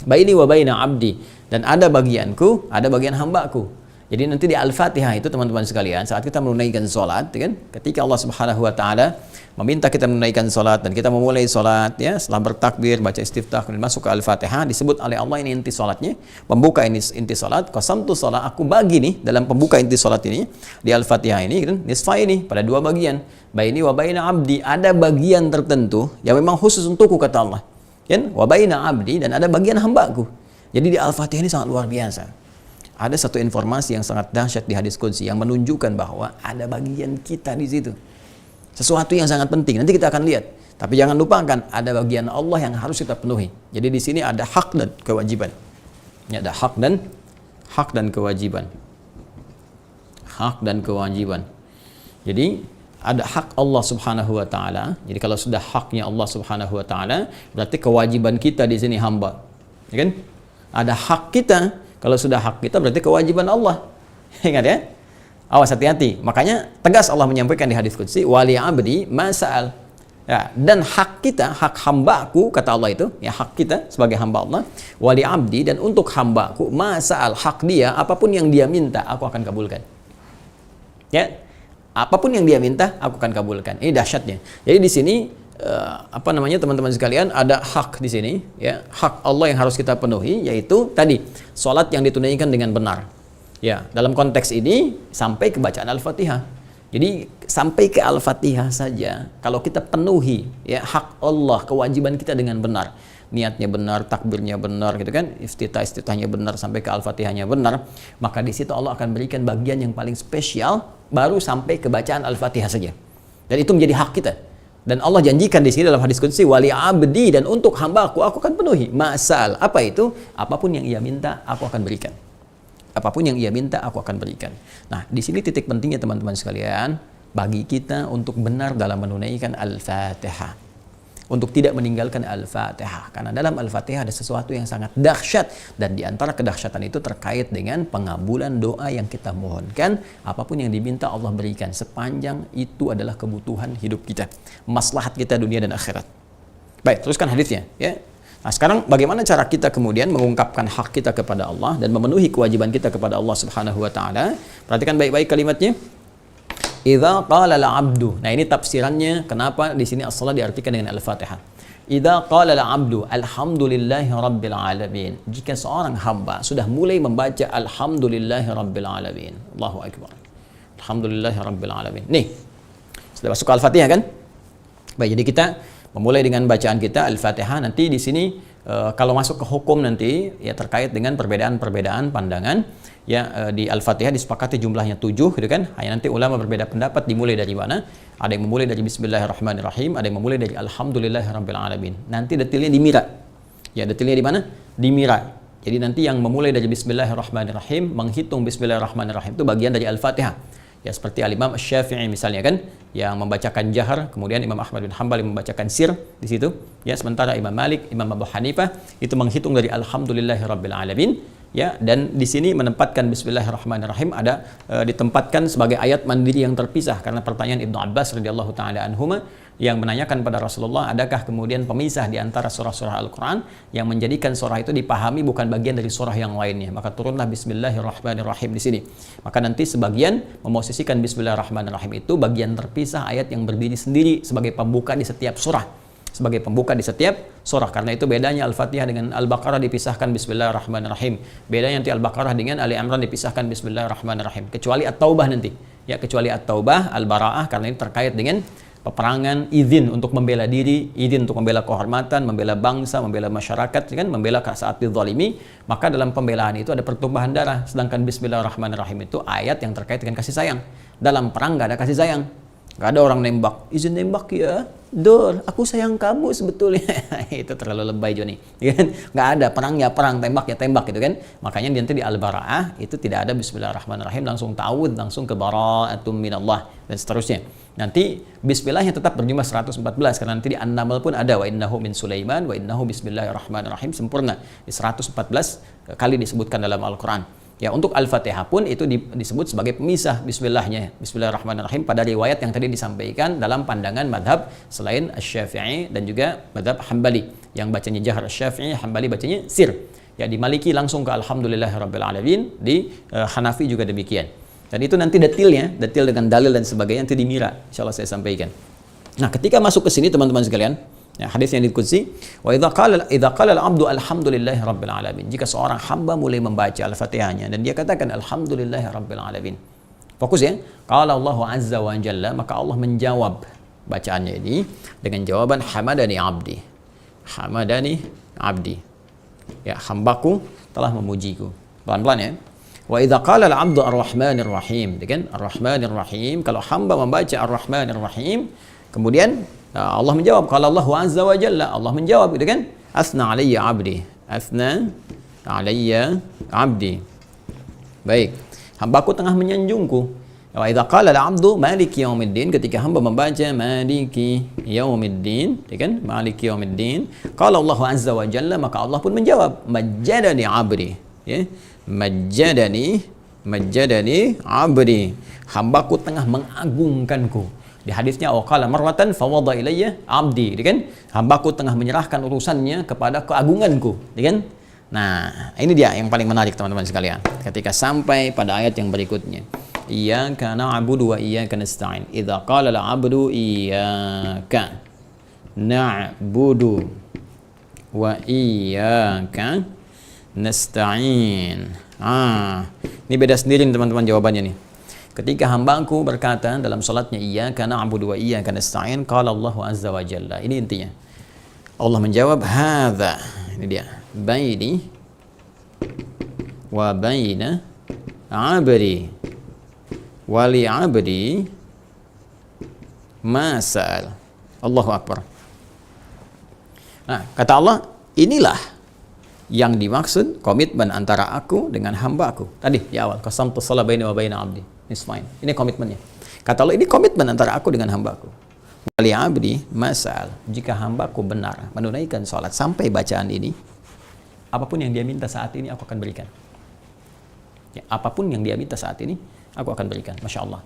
Baini wa baina 'abdi, dan ada bagianku, ada bagian hambaku. Jadi nanti di Al-Fatihah itu teman-teman sekalian, saat kita menunaikan salat, kan, ketika Allah Subhanahu wa taala meminta kita menunaikan salat dan kita memulai salat, ya, setelah bertakbir, baca istiftah, kemudian masuk ke Al-Fatihah, disebut oleh Allah ini inti salatnya, pembuka ini inti salat. Qasamtu shalah, aku bagi nih dalam pembuka inti salat ini di Al-Fatihah ini, kan, nisfaini pada dua bagian. Baini wa baina 'abdi, ada bagian tertentu yang memang khusus untukku, kata Allah. Kan, wa baina 'abdi, dan ada bagian hambaku. Jadi di Al-Fatihah ini sangat luar biasa. Ada satu informasi yang sangat dahsyat di hadis qudsi yang menunjukkan bahwa ada bagian kita di situ. Sesuatu yang sangat penting. Nanti kita akan lihat. Tapi jangan lupakan ada bagian Allah yang harus kita penuhi. Jadi di sini ada hak dan kewajiban. Ya, ada hak dan kewajiban. Hak dan kewajiban. Jadi ada hak Allah Subhanahu wa taala. Jadi kalau sudah haknya Allah Subhanahu wa taala, berarti kewajiban kita di sini hamba. Ya kan? Ada hak kita. Kalau sudah hak kita berarti kewajiban Allah. Ingat ya? Awas, hati-hati. Makanya tegas Allah menyampaikan di hadis qudsi, wali abdi masal. Ya, dan hak kita, hak hambaku, kata Allah itu, ya, hak kita sebagai hamba Allah, wali abdi, dan untuk hambaku masal, hak dia, apapun yang dia minta aku akan kabulkan. Ya. Apapun yang dia minta aku akan kabulkan. Ini dahsyatnya. Jadi di sini teman-teman sekalian, ada hak di sini, ya, hak Allah yang harus kita penuhi, yaitu tadi salat yang ditunaikan dengan benar. Ya, dalam konteks ini sampai ke bacaan Al-Fatihah. Jadi sampai ke Al-Fatihah saja kalau kita penuhi, ya, hak Allah, kewajiban kita dengan benar, niatnya benar, takbirnya benar, gitu kan, iftitahnya benar, sampai ke Al-Fatihahnya benar, maka di situ Allah akan berikan bagian yang paling spesial baru sampai ke bacaan Al-Fatihah saja. Dan itu menjadi hak kita. Dan Allah janjikan di sini dalam hadis qudsi, wali abdi, dan untuk hambaku aku akan penuhi masal. Apa itu? Apapun yang ia minta aku akan berikan. Apapun yang ia minta aku akan berikan. Nah, di sini titik pentingnya teman-teman sekalian, bagi kita untuk benar dalam menunaikan Al-Fatihah. Untuk tidak meninggalkan Al-Fatihah. Karena dalam Al-Fatihah ada sesuatu yang sangat dahsyat. Dan di antara kedahsyatan itu terkait dengan pengabulan doa yang kita mohonkan. Apapun yang diminta Allah berikan. Sepanjang itu adalah kebutuhan hidup kita. Maslahat kita dunia dan akhirat. Baik, teruskan hadisnya. Ya. Nah, sekarang bagaimana cara kita kemudian mengungkapkan hak kita kepada Allah. Dan memenuhi kewajiban kita kepada Allah Subhanahu wa ta'ala. Perhatikan baik-baik kalimatnya. Idza qala al-'abdu. Nah, ini tafsirannya kenapa di sini as-shalah diartikan dengan Al-Fatihah. Idza qala al-'abdu alhamdulillahi rabbil alamin. Jika seorang hamba sudah mulai membaca alhamdulillahi rabbil alamin. Allahu akbar. Alhamdulillahi rabbil alamin. Nih, Sudah masuk ke Al-Fatihah kan? Baik, jadi kita memulai dengan bacaan kita Al-Fatihah. Nanti di sini kalau masuk ke hukum nanti ya terkait dengan perbedaan-perbedaan pandangan ya di Al-Fatihah disepakati jumlahnya 7 gitu kan. Hanya nanti ulama berbeda pendapat dimulai dari mana? Ada yang memulai dari Bismillahirrahmanirrahim, ada yang memulai dari Alhamdulillahirabbil alamin. Nanti detailnya di Mira. Ya, detailnya di mana? Di Mira. Jadi nanti yang memulai dari Bismillahirrahmanirrahim, menghitung Bismillahirrahmanirrahim itu bagian dari Al-Fatihah. Ya seperti Al-Imam Syafi'i misalnya kan, yang membacakan jahar, kemudian Imam Ahmad bin Hanbal yang membacakan sir di situ. Ya sementara Imam Malik, Imam Abu Hanifah itu menghitung dari Alhamdulillahirabbil alamin. Ya, dan di sini menempatkan Bismillahirrahmanirrahim ada ditempatkan sebagai ayat mandiri yang terpisah karena pertanyaan Ibnu Abbas radhiyallahu taala anhuma yang menanyakan pada Rasulullah, adakah kemudian pemisah di antara surah-surah Al-Quran yang menjadikan surah itu dipahami bukan bagian dari surah yang lainnya. Maka turunlah Bismillahirrahmanirrahim di sini. Maka nanti sebagian memosisikan Bismillahirrahmanirrahim itu bagian terpisah ayat yang berdiri sendiri sebagai pembuka di setiap surah. Sebagai pembuka di setiap surah. Karena itu bedanya Al-Fatihah dengan Al-Baqarah dipisahkan Bismillahirrahmanirrahim. Bedanya nanti Al-Baqarah dengan Ali Imran dipisahkan Bismillahirrahmanirrahim. Kecuali At-Taubah nanti. Ya, kecuali At-Taubah, Al-Bara'ah karena ini terkait dengan peperangan, izin untuk membela diri, izin untuk membela kehormatan, membela bangsa, membela masyarakat, kan, membela saat dizalimi, maka dalam pembelaan itu ada pertumpahan darah. Sedangkan Bismillahirrahmanirrahim itu ayat yang terkait dengan kasih sayang. Dalam perang nggak ada kasih sayang, nggak ada orang nembak, izin nembak ya, Dor, aku sayang kamu sebetulnya. Itu terlalu lebay Joni, kan? Nggak ada, perang ya perang, tembak ya tembak gitu kan. Makanya nanti di Al-Bara'ah itu tidak ada Bismillahirrahmanirrahim, langsung ta'awud, langsung ke bara'atum minallah dan seterusnya. Nanti bismillahnya tetap berjumlah 114 karena nanti di An-Naml pun ada wa innahu min Sulaiman wa innahu bismillahirrahmanirrahim, sempurna di 114 kali disebutkan dalam Al-Qur'an. Ya, untuk Al-Fatihah pun itu disebut sebagai pemisah bismillahnya, Bismillahirrahmanirrahim pada riwayat yang tadi disampaikan dalam pandangan madhab selain Asy-Syafi'i dan juga madhab Hambali yang bacanya jahar Asy-Syafi'i, Hambali bacanya sir. Ya, di Maliki langsung ke Alhamdulillahirabbil alamin, di Hanafi juga demikian. Dan itu nanti detailnya, detail dengan dalil dan sebagainya nanti di Mira, insyaallah saya sampaikan. Nah, ketika masuk ke sini teman-teman sekalian, ya, hadis yang diqudsi, wa idza qala al-'abdu alhamdulillahirabbil alamin. Jika seorang hamba mulai membaca Al-Fatihahnya dan dia katakan alhamdulillahirabbil alamin. Fokus ya. Qala Allahu azza wa jalla, maka Allah menjawab bacaannya ini dengan jawaban hamadani 'abdi. Hamadani 'abdi. Ya, hambaku telah memujiku. Pelan-pelan ya. Wa idza qala al-'abdu ar-rahmanir rahim, kan? Ar-rahmanir rahim, kalau hamba membaca ar-rahmanir rahim, kemudian Allah menjawab, kalau Allah azza wa jalla, Allah menjawab gitu kan, asna alayya 'abdi, asna alayya 'abdi. Baik, hambaku tengah menyanjungku. Wa idza qala al-'abdu maliki yaumiddin, ketika hamba membaca maliki yaumiddin, ya kan, maliki yaumiddin, qala Allah azza wa jalla, maka Allah pun menjawab, majjadani 'abdi, ya, majjadani 'abdi, hambaku tengah mengagungkanku. Di hadisnya waqala marwatan fawada ilayya 'abdi, gitu kan? Hambaku tengah menyerahkan urusannya kepada keagunganku, gitu kan? Nah, ini dia yang paling menarik teman-teman sekalian. Ketika sampai pada ayat yang berikutnya, iyyaka na'budu wa iyyaka nasta'in. Idza qala al-'abdu iyyaka na'budu wa iyyaka nasta'in. Ini beda sendiri teman-teman jawabannya nih. Ketika hambaku berkata dalam salatnya iyyaka na'budu wa iyyaka nasta'in, qala Allahu azza wa jalla. Ini intinya. Allah menjawab hadza. Ini dia. Baini wa baina 'abdi wa li 'abdi ma sa'al. Allahu akbar. Nah, kata Allah, inilah yang dimaksud komitmen antara aku dengan hamba-Aku. Tadi di awal, qasamtu shalah baini wa baina 'abdi nisfain. Ini komitmennya. Kata Allah, ini komitmen antara aku dengan hamba-Ku. Wali 'abdi masal. Jika hamba-Ku benar menunaikan salat sampai bacaan ini, apapun yang dia minta saat ini aku akan berikan. Ya, apapun yang dia minta saat ini aku akan berikan. Masya Allah.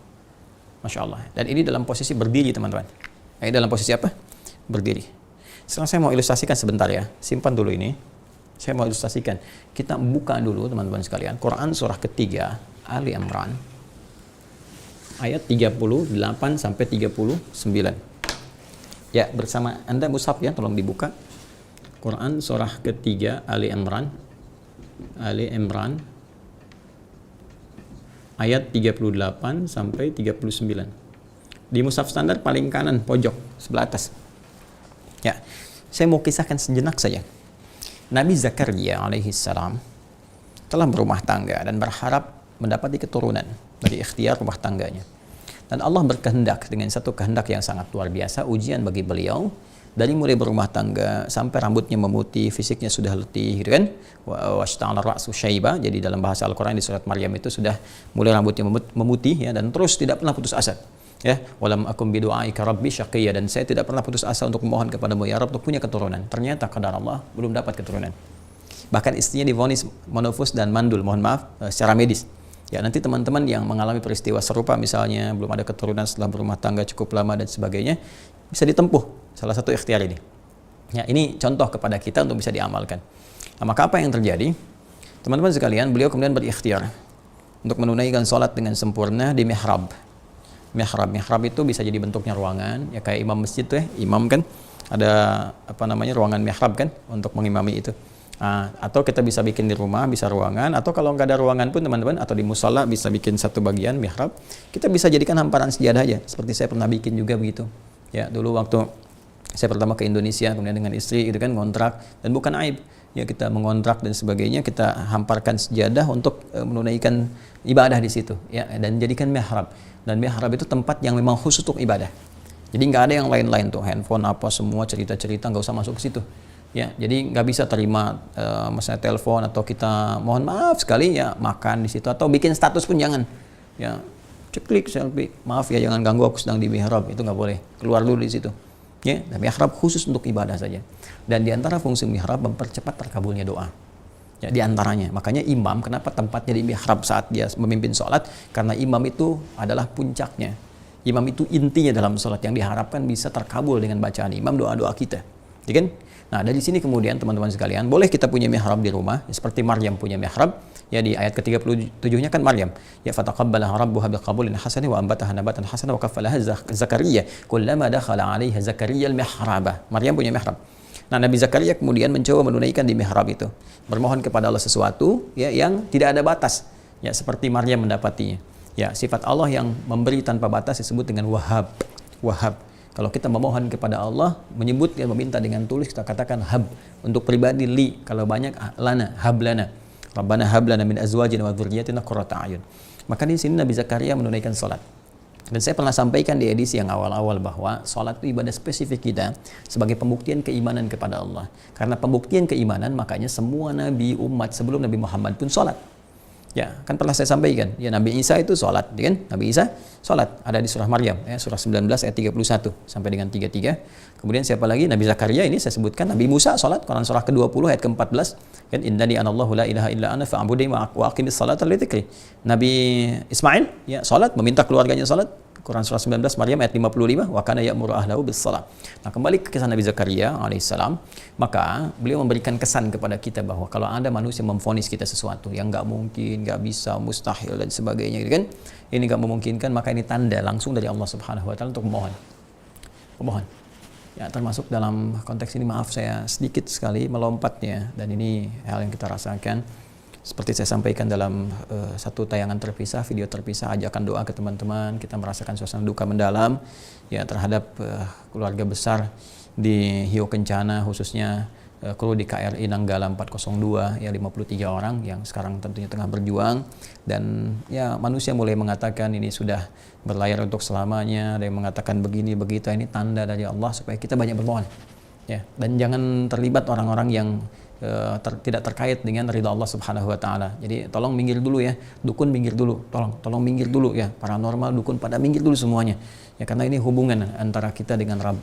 Masya Allah. Dan ini dalam posisi berdiri teman-teman. Ini dalam posisi apa? Berdiri. Sekarang saya mau ilustrasikan sebentar ya. Simpan dulu ini. Saya mau ilustrasikan. Kita buka dulu teman-teman sekalian. Quran surah ketiga Ali Imran ayat 38 sampai 39. Ya, bersama Anda mushaf ya, tolong dibuka. Quran surah ketiga Ali Imran ayat 38 sampai 39. Di mushaf standar paling kanan pojok sebelah atas. Ya, saya mau kisahkan sejenak saja. Nabi Zakaria alaihi salam telah berumah tangga dan berharap mendapati keturunan dari ikhtiar rumah tangganya. Dan Allah berkehendak dengan satu kehendak yang sangat luar biasa, ujian bagi beliau. Dari mulai berumah tangga sampai rambutnya memutih, fisiknya sudah letih, gitu kan? Washta'ala ra'su syaiba. Jadi dalam bahasa Al-Qur'an di surat Maryam itu sudah mulai rambutnya memutih ya, dan terus tidak pernah putus asa. Ya, walam akum bidu'aika rabbi syaqiyya, dan saya tidak pernah putus asa untuk memohon kepadamu ya Rabb untuk punya keturunan. Ternyata qadar Allah belum dapat keturunan. Bahkan istrinya divonis monofus dan mandul, mohon maaf, secara medis. Ya, nanti teman-teman yang mengalami peristiwa serupa, misalnya belum ada keturunan setelah berumah tangga cukup lama dan sebagainya, bisa ditempuh salah satu ikhtiar ini. Ya, ini contoh kepada kita untuk bisa diamalkan. Nah, maka apa yang terjadi? Teman-teman sekalian, beliau kemudian berikhtiar untuk menunaikan sholat dengan sempurna di mihrab. Mihrab itu bisa jadi bentuknya ruangan, ya kayak imam masjid tuh ya, imam kan ada ruangan mihrab kan untuk mengimami itu. Atau kita bisa bikin di rumah, bisa ruangan, atau kalau nggak ada ruangan pun teman-teman, atau di musala bisa bikin satu bagian mihrab. Kita bisa jadikan hamparan sejadah aja, seperti saya pernah bikin juga begitu. Ya, dulu waktu saya pertama ke Indonesia, kemudian dengan istri itu kan ngontrak, dan bukan aib ya kita mengontrak dan sebagainya, kita hamparkan sejadah untuk menunaikan ibadah di situ ya, dan jadikan mihrab. Dan mihrab itu tempat yang memang khusus untuk ibadah. Jadi nggak ada yang lain-lain tuh, handphone apa semua cerita-cerita nggak usah masuk ke situ. Ya, jadi nggak bisa terima misalnya telepon, atau kita mohon maaf sekali ya makan di situ, atau bikin status pun jangan. Ya, ceklik selfie, maaf ya jangan ganggu aku sedang di mihrab, itu nggak boleh. Keluar dulu di situ. Ya, mihrab khusus untuk ibadah saja. Dan di antara fungsi mihrab mempercepat terkabulnya doa. Ya, di antaranya. Makanya imam kenapa tempatnya di mihrab saat dia memimpin sholat? Karena imam itu adalah puncaknya. Imam itu intinya dalam sholat, yang diharapkan bisa terkabul dengan bacaan imam doa-doa kita. Ya kan? Nah, dari sini kemudian teman-teman sekalian, boleh kita punya mihrab di rumah, ya, seperti Maryam punya mihrab. Ya, di ayat ke-37-nya kan Maryam, ya fataqabbalaha rabbuha biqabulin hasanin wa anbataha nabatan hasanan wa kaffalaha Zakaria kullama dakhala 'alaiha Zakaria al-mihraba. Maryam punya mihrab. Nah, Nabi Zakaria kemudian mencoba menunaikan di mihrab itu, bermohon kepada Allah sesuatu ya yang tidak ada batas, ya seperti Maryam mendapatinya. Ya, sifat Allah yang memberi tanpa batas disebut dengan Wahhab. Wahhab. Kalau kita memohon kepada Allah, menyebut dan meminta dengan tulus, kita katakan hab. Untuk pribadi li, kalau banyak lana, hab lana. Rabbana hab lana min azwajina wa dzurriyyatina qurrata a'yun. Maka di sini Nabi Zakaria menunaikan salat. Dan saya pernah sampaikan di edisi yang awal-awal bahwa salat itu ibadah spesifik kita sebagai pembuktian keimanan kepada Allah. Karena pembuktian keimanan, makanya semua nabi umat sebelum Nabi Muhammad pun salat. Ya, kan pernah saya sampaikan, ya Nabi Isa itu sholat, kan? Nabi Isa sholat, ada di surah Maryam, ya, surah 19 ayat 31 sampai dengan 33. Kemudian siapa lagi? Nabi Zakaria ini saya sebutkan, Nabi Musa sholat, Quran surah ke-20 ayat ke-14, kan innani anallahu la ilaha illa ana fa'budni wa aqimis salata li dzikri. Nabi Ismail ya sholat, meminta keluarganya sholat, Quran surah 19 Maryam ayat 55, wa kana ya'muru ahlahu bis shalah. Nah, kembali ke kisah Nabi Zakaria alaihissalam, maka beliau memberikan kesan kepada kita bahwa kalau ada manusia memvonis kita sesuatu yang nggak mungkin, nggak bisa, mustahil dan sebagainya, gitu kan? Ini nggak memungkinkan, maka ini tanda langsung dari Allah Subhanahu wa taala untuk memohon. Ya, termasuk dalam konteks ini, maaf saya sedikit sekali melompatnya, dan ini hal yang kita rasakan. Seperti saya sampaikan dalam satu tayangan terpisah, video terpisah, ajakan doa ke teman-teman, kita merasakan suasana duka mendalam ya terhadap keluarga besar di Hiu Kencana, khususnya kru di KRI Nanggala 402 ya, 53 orang yang sekarang tentunya tengah berjuang, dan ya manusia mulai mengatakan ini sudah berlayar untuk selamanya, ada yang mengatakan begini begitu. Ini tanda dari Allah supaya kita banyak bermohon ya, dan jangan terlibat orang-orang yang tidak terkait dengan ridha Allah Subhanahu wa taala. Jadi tolong minggir dulu ya, dukun minggir dulu, tolong minggir dulu ya, paranormal, dukun pada minggir dulu semuanya. Ya, karena ini hubungan antara kita dengan Rabb,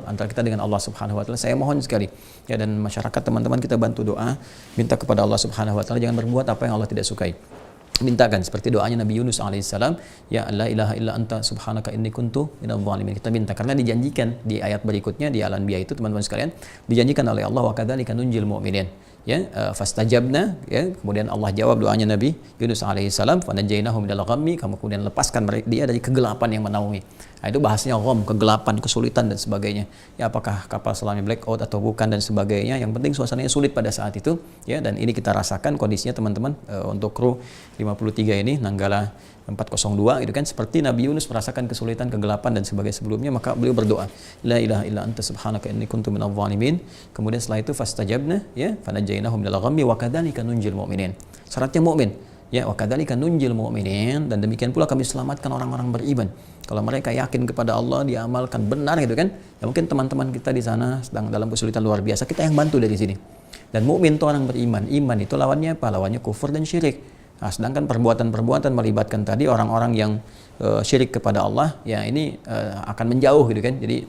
antara kita dengan Allah Subhanahu wa taala. Saya mohon sekali ya, dan masyarakat teman-teman kita bantu doa, minta kepada Allah Subhanahu wa taala jangan berbuat apa yang Allah tidak sukai. Mintakan seperti doanya Nabi Yunus alaihissalam, ya la ilaha illa anta subhanaka inni kuntu minadh dhalimin. Kita minta karena dijanjikan di ayat berikutnya di Al-Anbiya itu, teman-teman sekalian, dijanjikan oleh Allah wa kadzalika nunjil mu'minin. Ya, fastajabna, ya, kemudian Allah jawab doanya Nabi Yunus alaihissalam, fa najainahu minal ghammi, kamu kemudian lepaskan dia dari kegelapan yang menaungi. Nah, itu bahasanya gham, kegelapan, kesulitan dan sebagainya. Ya, apakah kapal selamnya blackout atau bukan dan sebagainya, yang penting suasananya sulit pada saat itu ya, dan ini kita rasakan kondisinya teman-teman untuk kru 53 ini Nanggala 402 gitu kan, seperti Nabi Yunus merasakan kesulitan, kegelapan dan sebelumnya, maka beliau berdoa, la ilaha illa anta subhanaka inni kuntu minadh dhalimin. Kemudian setelah itu fastajabna, ya, fanajjainahu minal ghammi wa kadzalika nunjil mu'minin. Syaratnya mukmin, ya, wa kadzalika nunjil mu'minin, dan demikian pula kami selamatkan orang-orang beriman. Kalau mereka yakin kepada Allah, diamalkan benar gitu kan. Ya mungkin teman-teman kita di sana sedang dalam kesulitan luar biasa, kita yang bantu dari sini. Dan mukmin itu orang beriman. Iman itu lawannya apa? Lawannya kufur dan syirik. Nah, sedangkan perbuatan-perbuatan melibatkan tadi orang-orang yang syirik kepada Allah, ya ini akan menjauh gitu kan. Jadi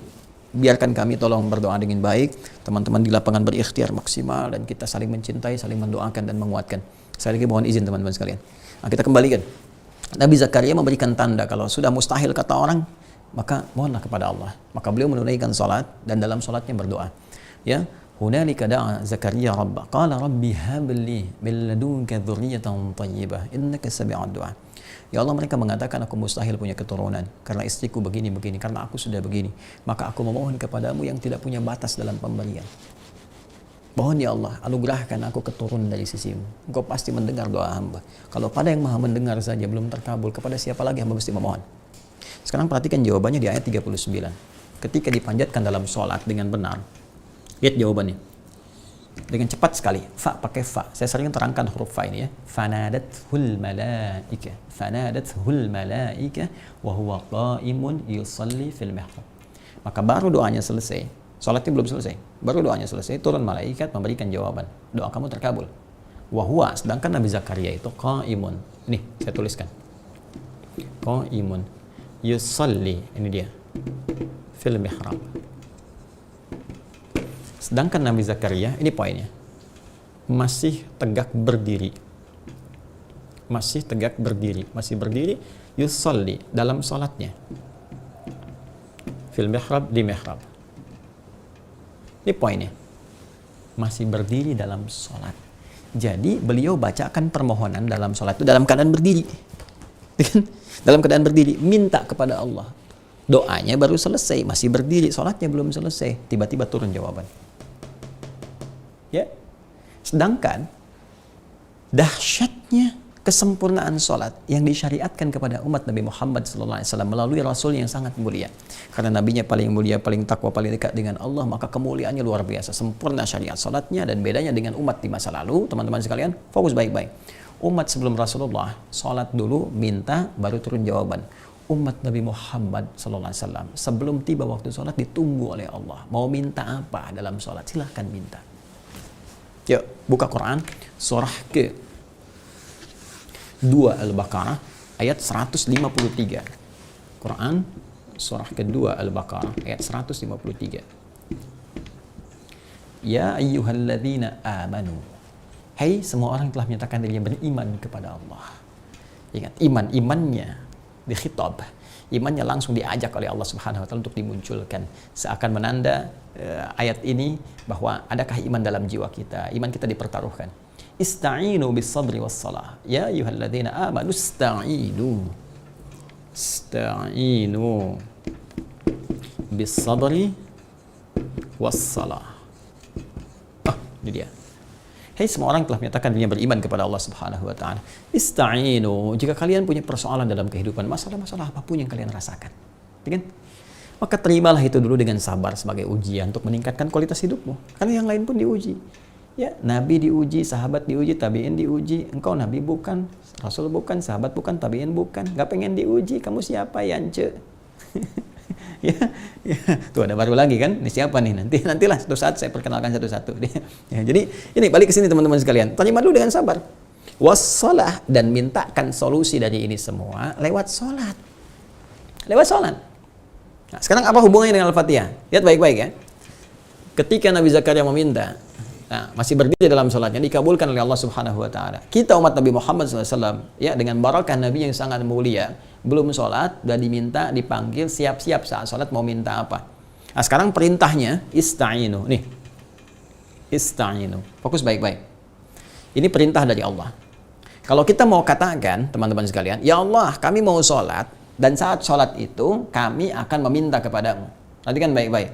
biarkan kami tolong berdoa dengan baik, teman-teman di lapangan berikhtiar maksimal, dan kita saling mencintai, saling mendoakan dan menguatkan. Saya lagi mohon izin teman-teman sekalian. Nah, kita kembalikan. Nabi Zakaria memberikan tanda kalau sudah mustahil kata orang, maka mohonlah kepada Allah. Maka beliau menunaikan salat dan dalam salatnya berdoa. Ya, hunalika da'a Zakaria rabbah qala rabbi habli min ladunka dzurriyyatan thayyibah innaka sami'ud du'a. Ya Allah, mereka mengatakan aku mustahil punya keturunan karena istriku begini-begini, karena aku sudah begini. Maka aku memohon kepadamu yang tidak punya batas dalam pemberian. Mohon ya Allah, anugerahkan aku keturunan dari sisimu. Engkau pasti mendengar doa hamba. Kalau pada yang maha mendengar saja belum terkabul, kepada siapa lagi hamba mesti memohon? Sekarang perhatikan jawabannya di ayat 39. Ketika dipanjatkan dalam sholat dengan benar, lihat jawabannya. Dengan cepat sekali. Fa pakai fa. Saya sering terangkan huruf fa ini ya. Fanadathul malaika. Fanadathul malaika wa huwa qa'imun yusalli fil mihrab. Maka baru doanya selesai. Salatnya belum selesai. Baru doanya selesai, turun malaikat memberikan jawaban. Doa kamu terkabul. Wa huwa, sedangkan Nabi Zakaria itu qa'imun. Ini saya tuliskan. Qa'imun yusalli, ini dia. Fil mihrab. Sedangkan Nabi Zakaria, ini poinnya, masih tegak berdiri. Masih tegak berdiri. Masih berdiri, yusalli, dalam salatnya. Fil mihrab, di mihrab. Ini poinnya. Masih berdiri dalam salat. Jadi beliau bacakan permohonan dalam salat itu dalam keadaan berdiri. Dalam keadaan berdiri, minta kepada Allah. Doanya baru selesai, masih berdiri, salatnya belum selesai. Tiba-tiba turun jawaban. Ya, sedangkan dahsyatnya kesempurnaan salat yang disyariatkan kepada umat Nabi Muhammad SAW melalui Rasul yang sangat mulia. Karena nabinya paling mulia, paling takwa, paling dekat dengan Allah, maka kemuliaannya luar biasa. Sempurna syariat salatnya, dan bedanya dengan umat di masa lalu, teman-teman sekalian, fokus baik-baik. Umat sebelum Rasulullah salat dulu, minta, baru turun jawaban. Umat Nabi Muhammad SAW sebelum tiba waktu salat ditunggu oleh Allah. Mau minta apa dalam salat? Silahkan minta. Yuk, buka Quran, surah ke-2 Al-Baqarah, ayat 153. Quran, surah ke-2 Al-Baqarah, ayat 153. Ya ayyuhalladzina amanu. Hai semua orang yang telah menyatakan dirinya beriman kepada Allah. Ingat, imannya dikhitab. Imannya langsung diajak oleh Allah Subhanahu wa taala untuk dimunculkan, seakan menanda ayat ini bahwa adakah iman dalam jiwa kita. Iman kita dipertaruhkan. Ista'inu bis sabri was salah. Ya ayyuhalladzina amanu ista'inu bis sabri was salah. Ini dia. Hei semua orang telah menyatakan dirinya beriman kepada Allah Subhanahu wa taala. Ista'inu, jika kalian punya persoalan dalam kehidupan, masalah-masalah apapun yang kalian rasakan, kan? Maka terimalah itu dulu dengan sabar sebagai ujian untuk meningkatkan kualitas hidupmu. Karena yang lain pun diuji. Ya, Nabi diuji, sahabat diuji, tabi'in diuji. Engkau Nabi bukan, Rasul bukan, sahabat bukan, tabi'in bukan. Gak pengen diuji, kamu siapa ya, Ence? ya, tuh ada baru lagi kan, ini siapa nih, nantilah suatu saat saya perkenalkan satu-satu. Ya, jadi ini balik ke sini teman-teman sekalian, terima dulu dengan sabar, wassalah, dan mintakan solusi dari ini semua lewat sholat. Nah, sekarang apa hubungannya dengan Al-Fatihah? Lihat baik-baik ya. Ketika Nabi Zakaria meminta, nah, masih berdiri dalam sholatnya, dikabulkan oleh Allah Subhanahu wa taala. Kita umat Nabi Muhammad SAW, ya, dengan barakah Nabi yang sangat mulia, belum sholat, udah diminta, dipanggil, siap-siap saat sholat mau minta apa. Nah, sekarang perintahnya, ista'inu. Nih, ista'inu. Fokus baik-baik. Ini perintah dari Allah. Kalau kita mau katakan, teman-teman sekalian, ya Allah, kami mau sholat, dan saat sholat itu, kami akan meminta kepadamu. Perhatikan baik-baik.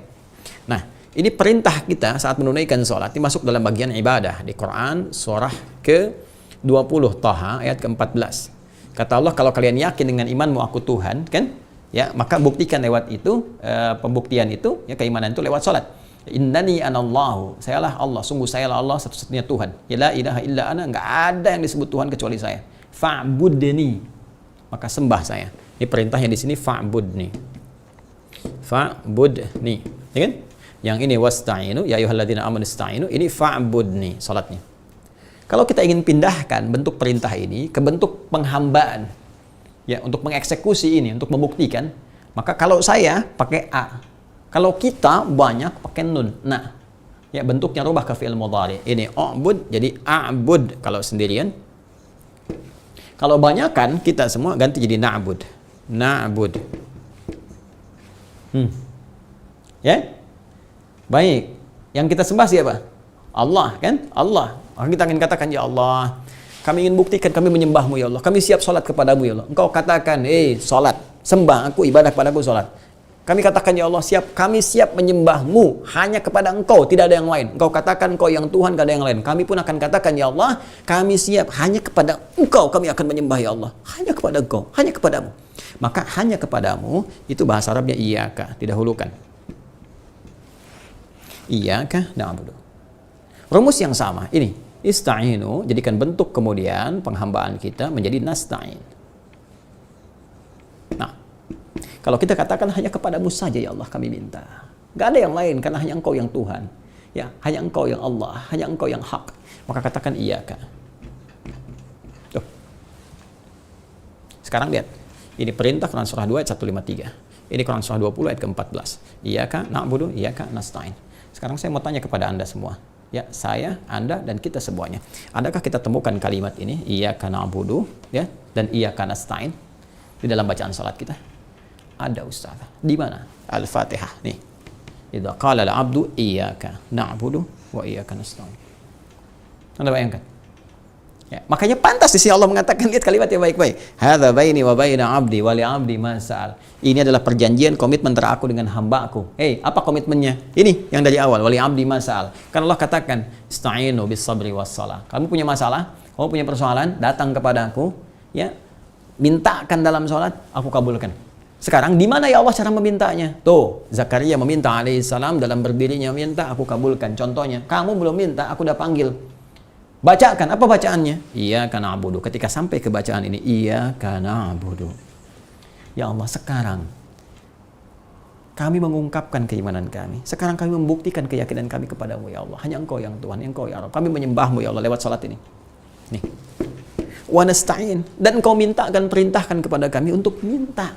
Nah, ini perintah kita saat menunaikan sholat, ini masuk dalam bagian ibadah di Quran, surah ke-20 Taha ayat ke-14. Kata Allah, kalau kalian yakin dengan imanmu aku Tuhan, kan? Ya, maka buktikan lewat itu, pembuktian itu, ya keimanan itu lewat salat. Innani anallahu, sayalah Allah, sungguh sayalah Allah satu-satunya Tuhan. Ya la ilaha illa ana, enggak ada yang disebut Tuhan kecuali saya. Fa'budni, maka sembah saya. Ini perintahnya di sini fa'budni. Fa'budni, ya kan? Yang ini wasta'inu, ya ayyuhalladzina amanu ista'inu, ini fa'budni salatnya. Kalau kita ingin pindahkan bentuk perintah ini ke bentuk penghambaan, ya untuk mengeksekusi ini, untuk membuktikan, maka kalau saya pakai a, kalau kita banyak pakai nun. Nah, ya bentuknya rubah ke fi'il mudhari. Ini a'bud jadi a'bud kalau sendirian. Kalau banyakan kita semua ganti jadi na'bud. Na'bud. Ya? Baik. Yang kita sembah siapa? Allah, kan? Allah. Maka kita akan katakan, ya Allah, kami ingin buktikan kami menyembahmu ya Allah. Kami siap sholat kepadamu ya Allah. Engkau katakan, sholat, sembah aku, ibadah kepadaku sholat. Kami katakan, ya Allah, kami siap menyembahmu hanya kepada engkau, tidak ada yang lain. Engkau katakan engkau yang Tuhan, tidak ada yang lain. Kami pun akan katakan, ya Allah, kami siap hanya kepada engkau, kami akan menyembah ya Allah. Hanya kepada engkau, hanya kepadamu. Maka hanya kepadamu, itu bahasa Arabnya iyyaka, didahulukan. Iyyaka na'budu. Rumus yang sama, ini. Ista'inu, jadikan bentuk kemudian penghambaan kita menjadi nasta'in. Nah, kalau kita katakan hanya kepadamu saja ya Allah kami minta. Gak ada yang lain karena hanya engkau yang Tuhan. Ya, hanya engkau yang Allah, hanya engkau yang hak. Maka katakan iyyaka. Tuh. Sekarang lihat. Ini perintah Quran surah 2 ayat 153. Ini Quran surah 20 ayat ke-14. Iyyaka na'budu, iyyaka nasta'in. Sekarang saya mau tanya kepada Anda semua. Ya, saya, Anda, dan kita semuanya. Adakah kita temukan kalimat ini, iyyaka na'budu, ya, dan iyyaka nasta'in di dalam bacaan salat kita? Ada, Ustaz. Di mana? Al-Fatihah. Nih. Idza qala al-'abdu iyyaka na'budu wa iyyaka nasta'in. Anda bayangkan? Ya, makanya pantas di sini Allah mengatakan, lihat kalimat yang baik-baik. Hadza baini wa baina 'abdi wa li 'abdi ma sa'al. Ini adalah perjanjian komitmen antara aku dengan hamba-Aku. Apa komitmennya? Ini yang dari awal, wa li 'abdi ma sa'al. Kan Allah katakan, ista'inu bis sabri was shalah. Kamu punya masalah, kamu punya persoalan, datang kepada Aku, ya. Mintakan dalam salat, Aku kabulkan. Sekarang di mana ya Allah cara memintanya? Tuh, Zakaria meminta alaihissalam dalam berdirinya minta, Aku kabulkan. Contohnya, kamu belum minta, Aku udah panggil. Bacakan, apa bacaannya? Iyyaka na'budu. Ketika sampai ke bacaan ini, iyyaka na'budu. Ya Allah, sekarang kami mengungkapkan keimanan kami. Sekarang kami membuktikan keyakinan kami kepadamu, ya Allah. Hanya Engkau yang Tuhan, Engkau ya Allah. Kami menyembahmu, ya Allah, lewat salat ini. Nih. Wa nasta'in. Dan Engkau mintakan, perintahkan kepada kami untuk minta.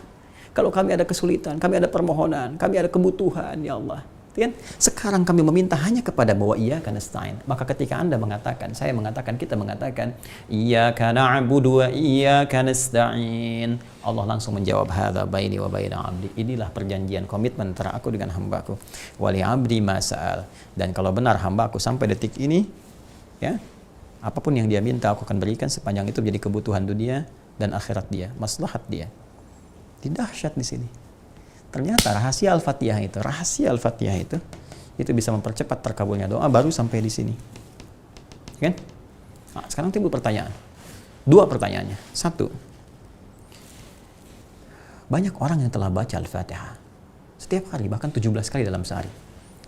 Kalau kami ada kesulitan, kami ada permohonan, kami ada kebutuhan, ya Allah. Kan? Sekarang kami meminta hanya kepadamu wa iyyaka nasta'in. Maka ketika Anda mengatakan, saya mengatakan, kita mengatakan iyyaka na'budu wa iyyaka nasta'in, Allah langsung menjawab hadza baini wa baina 'abdi. Inilah perjanjian komitmen antara aku dengan hamba-Ku. Wa li 'abdi ma sa'al. Dan kalau benar hamba-Ku sampai detik ini, ya, apapun yang dia minta aku akan berikan sepanjang itu menjadi kebutuhan dunia dan akhirat dia, maslahat dia. Dahsyat di sini. Ternyata rahasia Al-Fatihah itu bisa mempercepat terkabulnya doa baru sampai di sini. Kan? Nah, sekarang timbul pertanyaan. Dua pertanyaannya. Satu. Banyak orang yang telah baca Al-Fatihah setiap hari, bahkan 17 kali dalam sehari.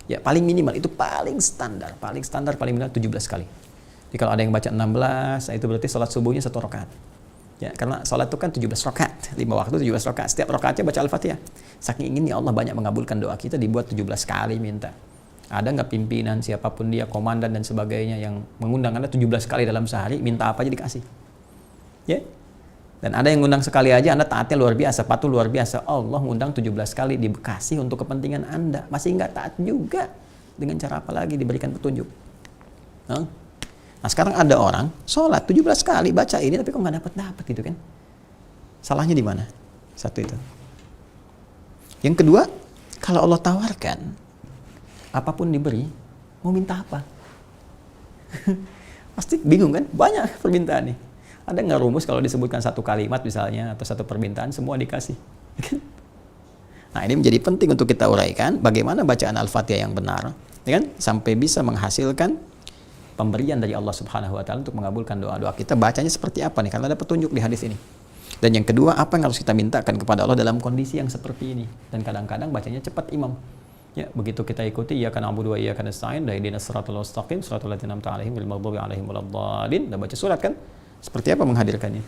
Ya, paling minimal itu paling standar paling minimal 17 kali. Jadi kalau ada yang baca 16, itu berarti salat subuhnya 1 rakaat. Ya, karena salat itu kan 17 rakaat, 5 waktu 17 rakaat. Setiap rakaatnya baca Al-Fatihah. Saking ingin ya Allah banyak mengabulkan doa kita, dibuat 17 kali minta. Ada nggak pimpinan, siapapun dia, komandan dan sebagainya yang mengundang Anda 17 kali dalam sehari, minta apa aja dikasih. Ya. Dan ada yang ngundang sekali aja, Anda taatnya luar biasa, patuh luar biasa. Allah ngundang 17 kali dikasih untuk kepentingan Anda. Masih nggak taat juga. Dengan cara apa lagi diberikan petunjuk? Nah sekarang ada orang sholat 17 kali baca ini tapi kok nggak dapat gitu kan? Salahnya di mana? Satu itu. Yang kedua, kalau Allah tawarkan apapun diberi, mau minta apa? Pasti bingung kan? Banyak permintaan nih. Ada nggak rumus kalau disebutkan satu kalimat misalnya atau satu permintaan semua dikasih? Nah ini menjadi penting untuk kita uraikan bagaimana bacaan Al-Fatihah yang benar, ya kan? Sampai bisa menghasilkan pemberian dari Allah Subhanahu wa taala untuk mengabulkan doa-doa kita. Bacanya seperti apa nih? Karena ada petunjuk di hadis ini. Dan yang kedua, apa yang harus kita mintakan kepada Allah dalam kondisi yang seperti ini. Dan kadang-kadang bacanya cepat imam. Ya, begitu kita ikuti iyyaka na'budu wa iyyaka nasta'in, ihdinas siratal mustaqim, siratal ladzina an'amta 'alaihim ghairil maghdubi 'alaihim waladdallin. Dan baca surat kan? Seperti apa menghadirkannya?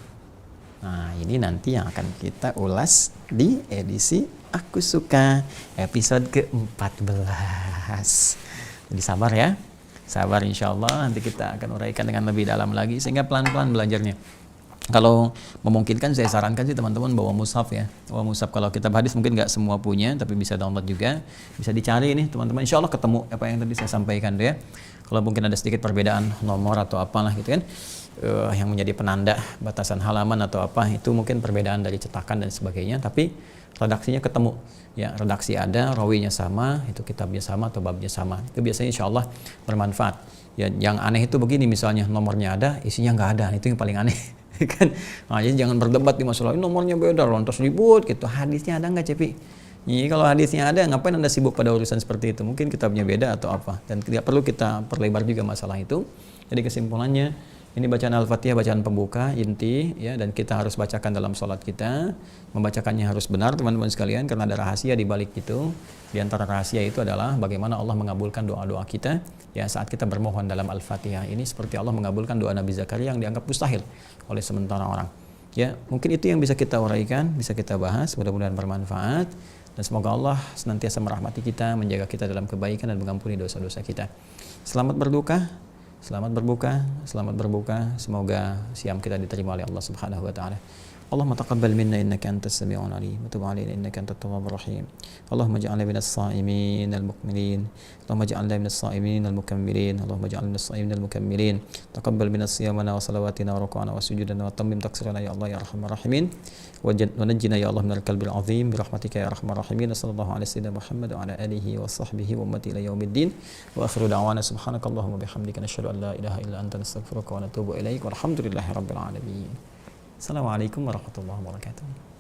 Nah, ini nanti yang akan kita ulas di edisi Aku Suka episode ke-14. Jadi sabar ya. Sabar, insya Allah nanti kita akan uraikan dengan lebih dalam lagi sehingga pelan-pelan belajarnya. Kalau memungkinkan saya sarankan sih teman-teman bawa mushaf ya. Bawa mushaf, kalau kitab hadis mungkin nggak semua punya, tapi bisa download juga. Bisa dicari ini teman-teman, insya Allah ketemu apa yang tadi saya sampaikan ya. Kalau mungkin ada sedikit perbedaan nomor atau apalah gitu kan, yang menjadi penanda batasan halaman atau apa, itu mungkin perbedaan dari cetakan dan sebagainya, tapi redaksinya ketemu ya, redaksi ada, rawinya sama, itu kitabnya sama atau babnya sama, itu biasanya insya Allah bermanfaat ya. Yang aneh itu begini, misalnya nomornya ada isinya nggak ada, itu yang paling aneh kan. Nah, jadi jangan berdebat di masalah ini nomornya beda lantas ribut gitu, hadisnya ada nggak Cepi? Jadi kalau hadisnya ada, ngapain Anda sibuk pada urusan seperti itu? Mungkin kitabnya beda atau apa, dan tidak perlu kita perlebar juga masalah itu. Jadi kesimpulannya, ini bacaan Al-Fatihah, bacaan pembuka inti ya, dan kita harus bacakan dalam sholat kita. Membacakannya harus benar teman-teman sekalian, karena ada rahasia di balik itu. Di antara rahasia itu adalah bagaimana Allah mengabulkan doa-doa kita ya saat kita bermohon dalam Al-Fatihah ini, seperti Allah mengabulkan doa Nabi Zakaria yang dianggap mustahil oleh sementara orang. Ya, mungkin itu yang bisa kita uraikan, bisa kita bahas, mudah-mudahan bermanfaat. Dan semoga Allah senantiasa merahmati kita, menjaga kita dalam kebaikan dan mengampuni dosa-dosa kita. Selamat berduka. Selamat berbuka, selamat berbuka. Semoga siam kita diterima oleh Allah Subhanahu wa taala. Allahumma taqabbal minna innaka antas samiul alim wa tub alaina innaka antat tawwabur rahim. Allahumma ij'alna minas sha'imin al-muqmilin. Allahumma ij'alna minas sha'imin al-mukammilin. Allahumma ij'alna minas sha'imin al-mukammilin. Taqabbal minas siyamana wa salawatina wa ruku'ana wa sujudana wa tammim taqsirana ya Allah ya arhamar rahimin. Wa najjina ya Allah minal qalbil azim bi rahmatika ya arhamar rahimin. Sallallahu alaihi wasallam Muhammad wa ala alihi wa sahbihi wa ummati ila yaumiddin. Wa akhiru da'wana subhanakallahumma bihamdika nasyhadu an la ilaha illa anta nastaghfiruka wa natubu ilaik. Walhamdulillahirabbil alamin. Assalamualaikum warahmatullahi wabarakatuh.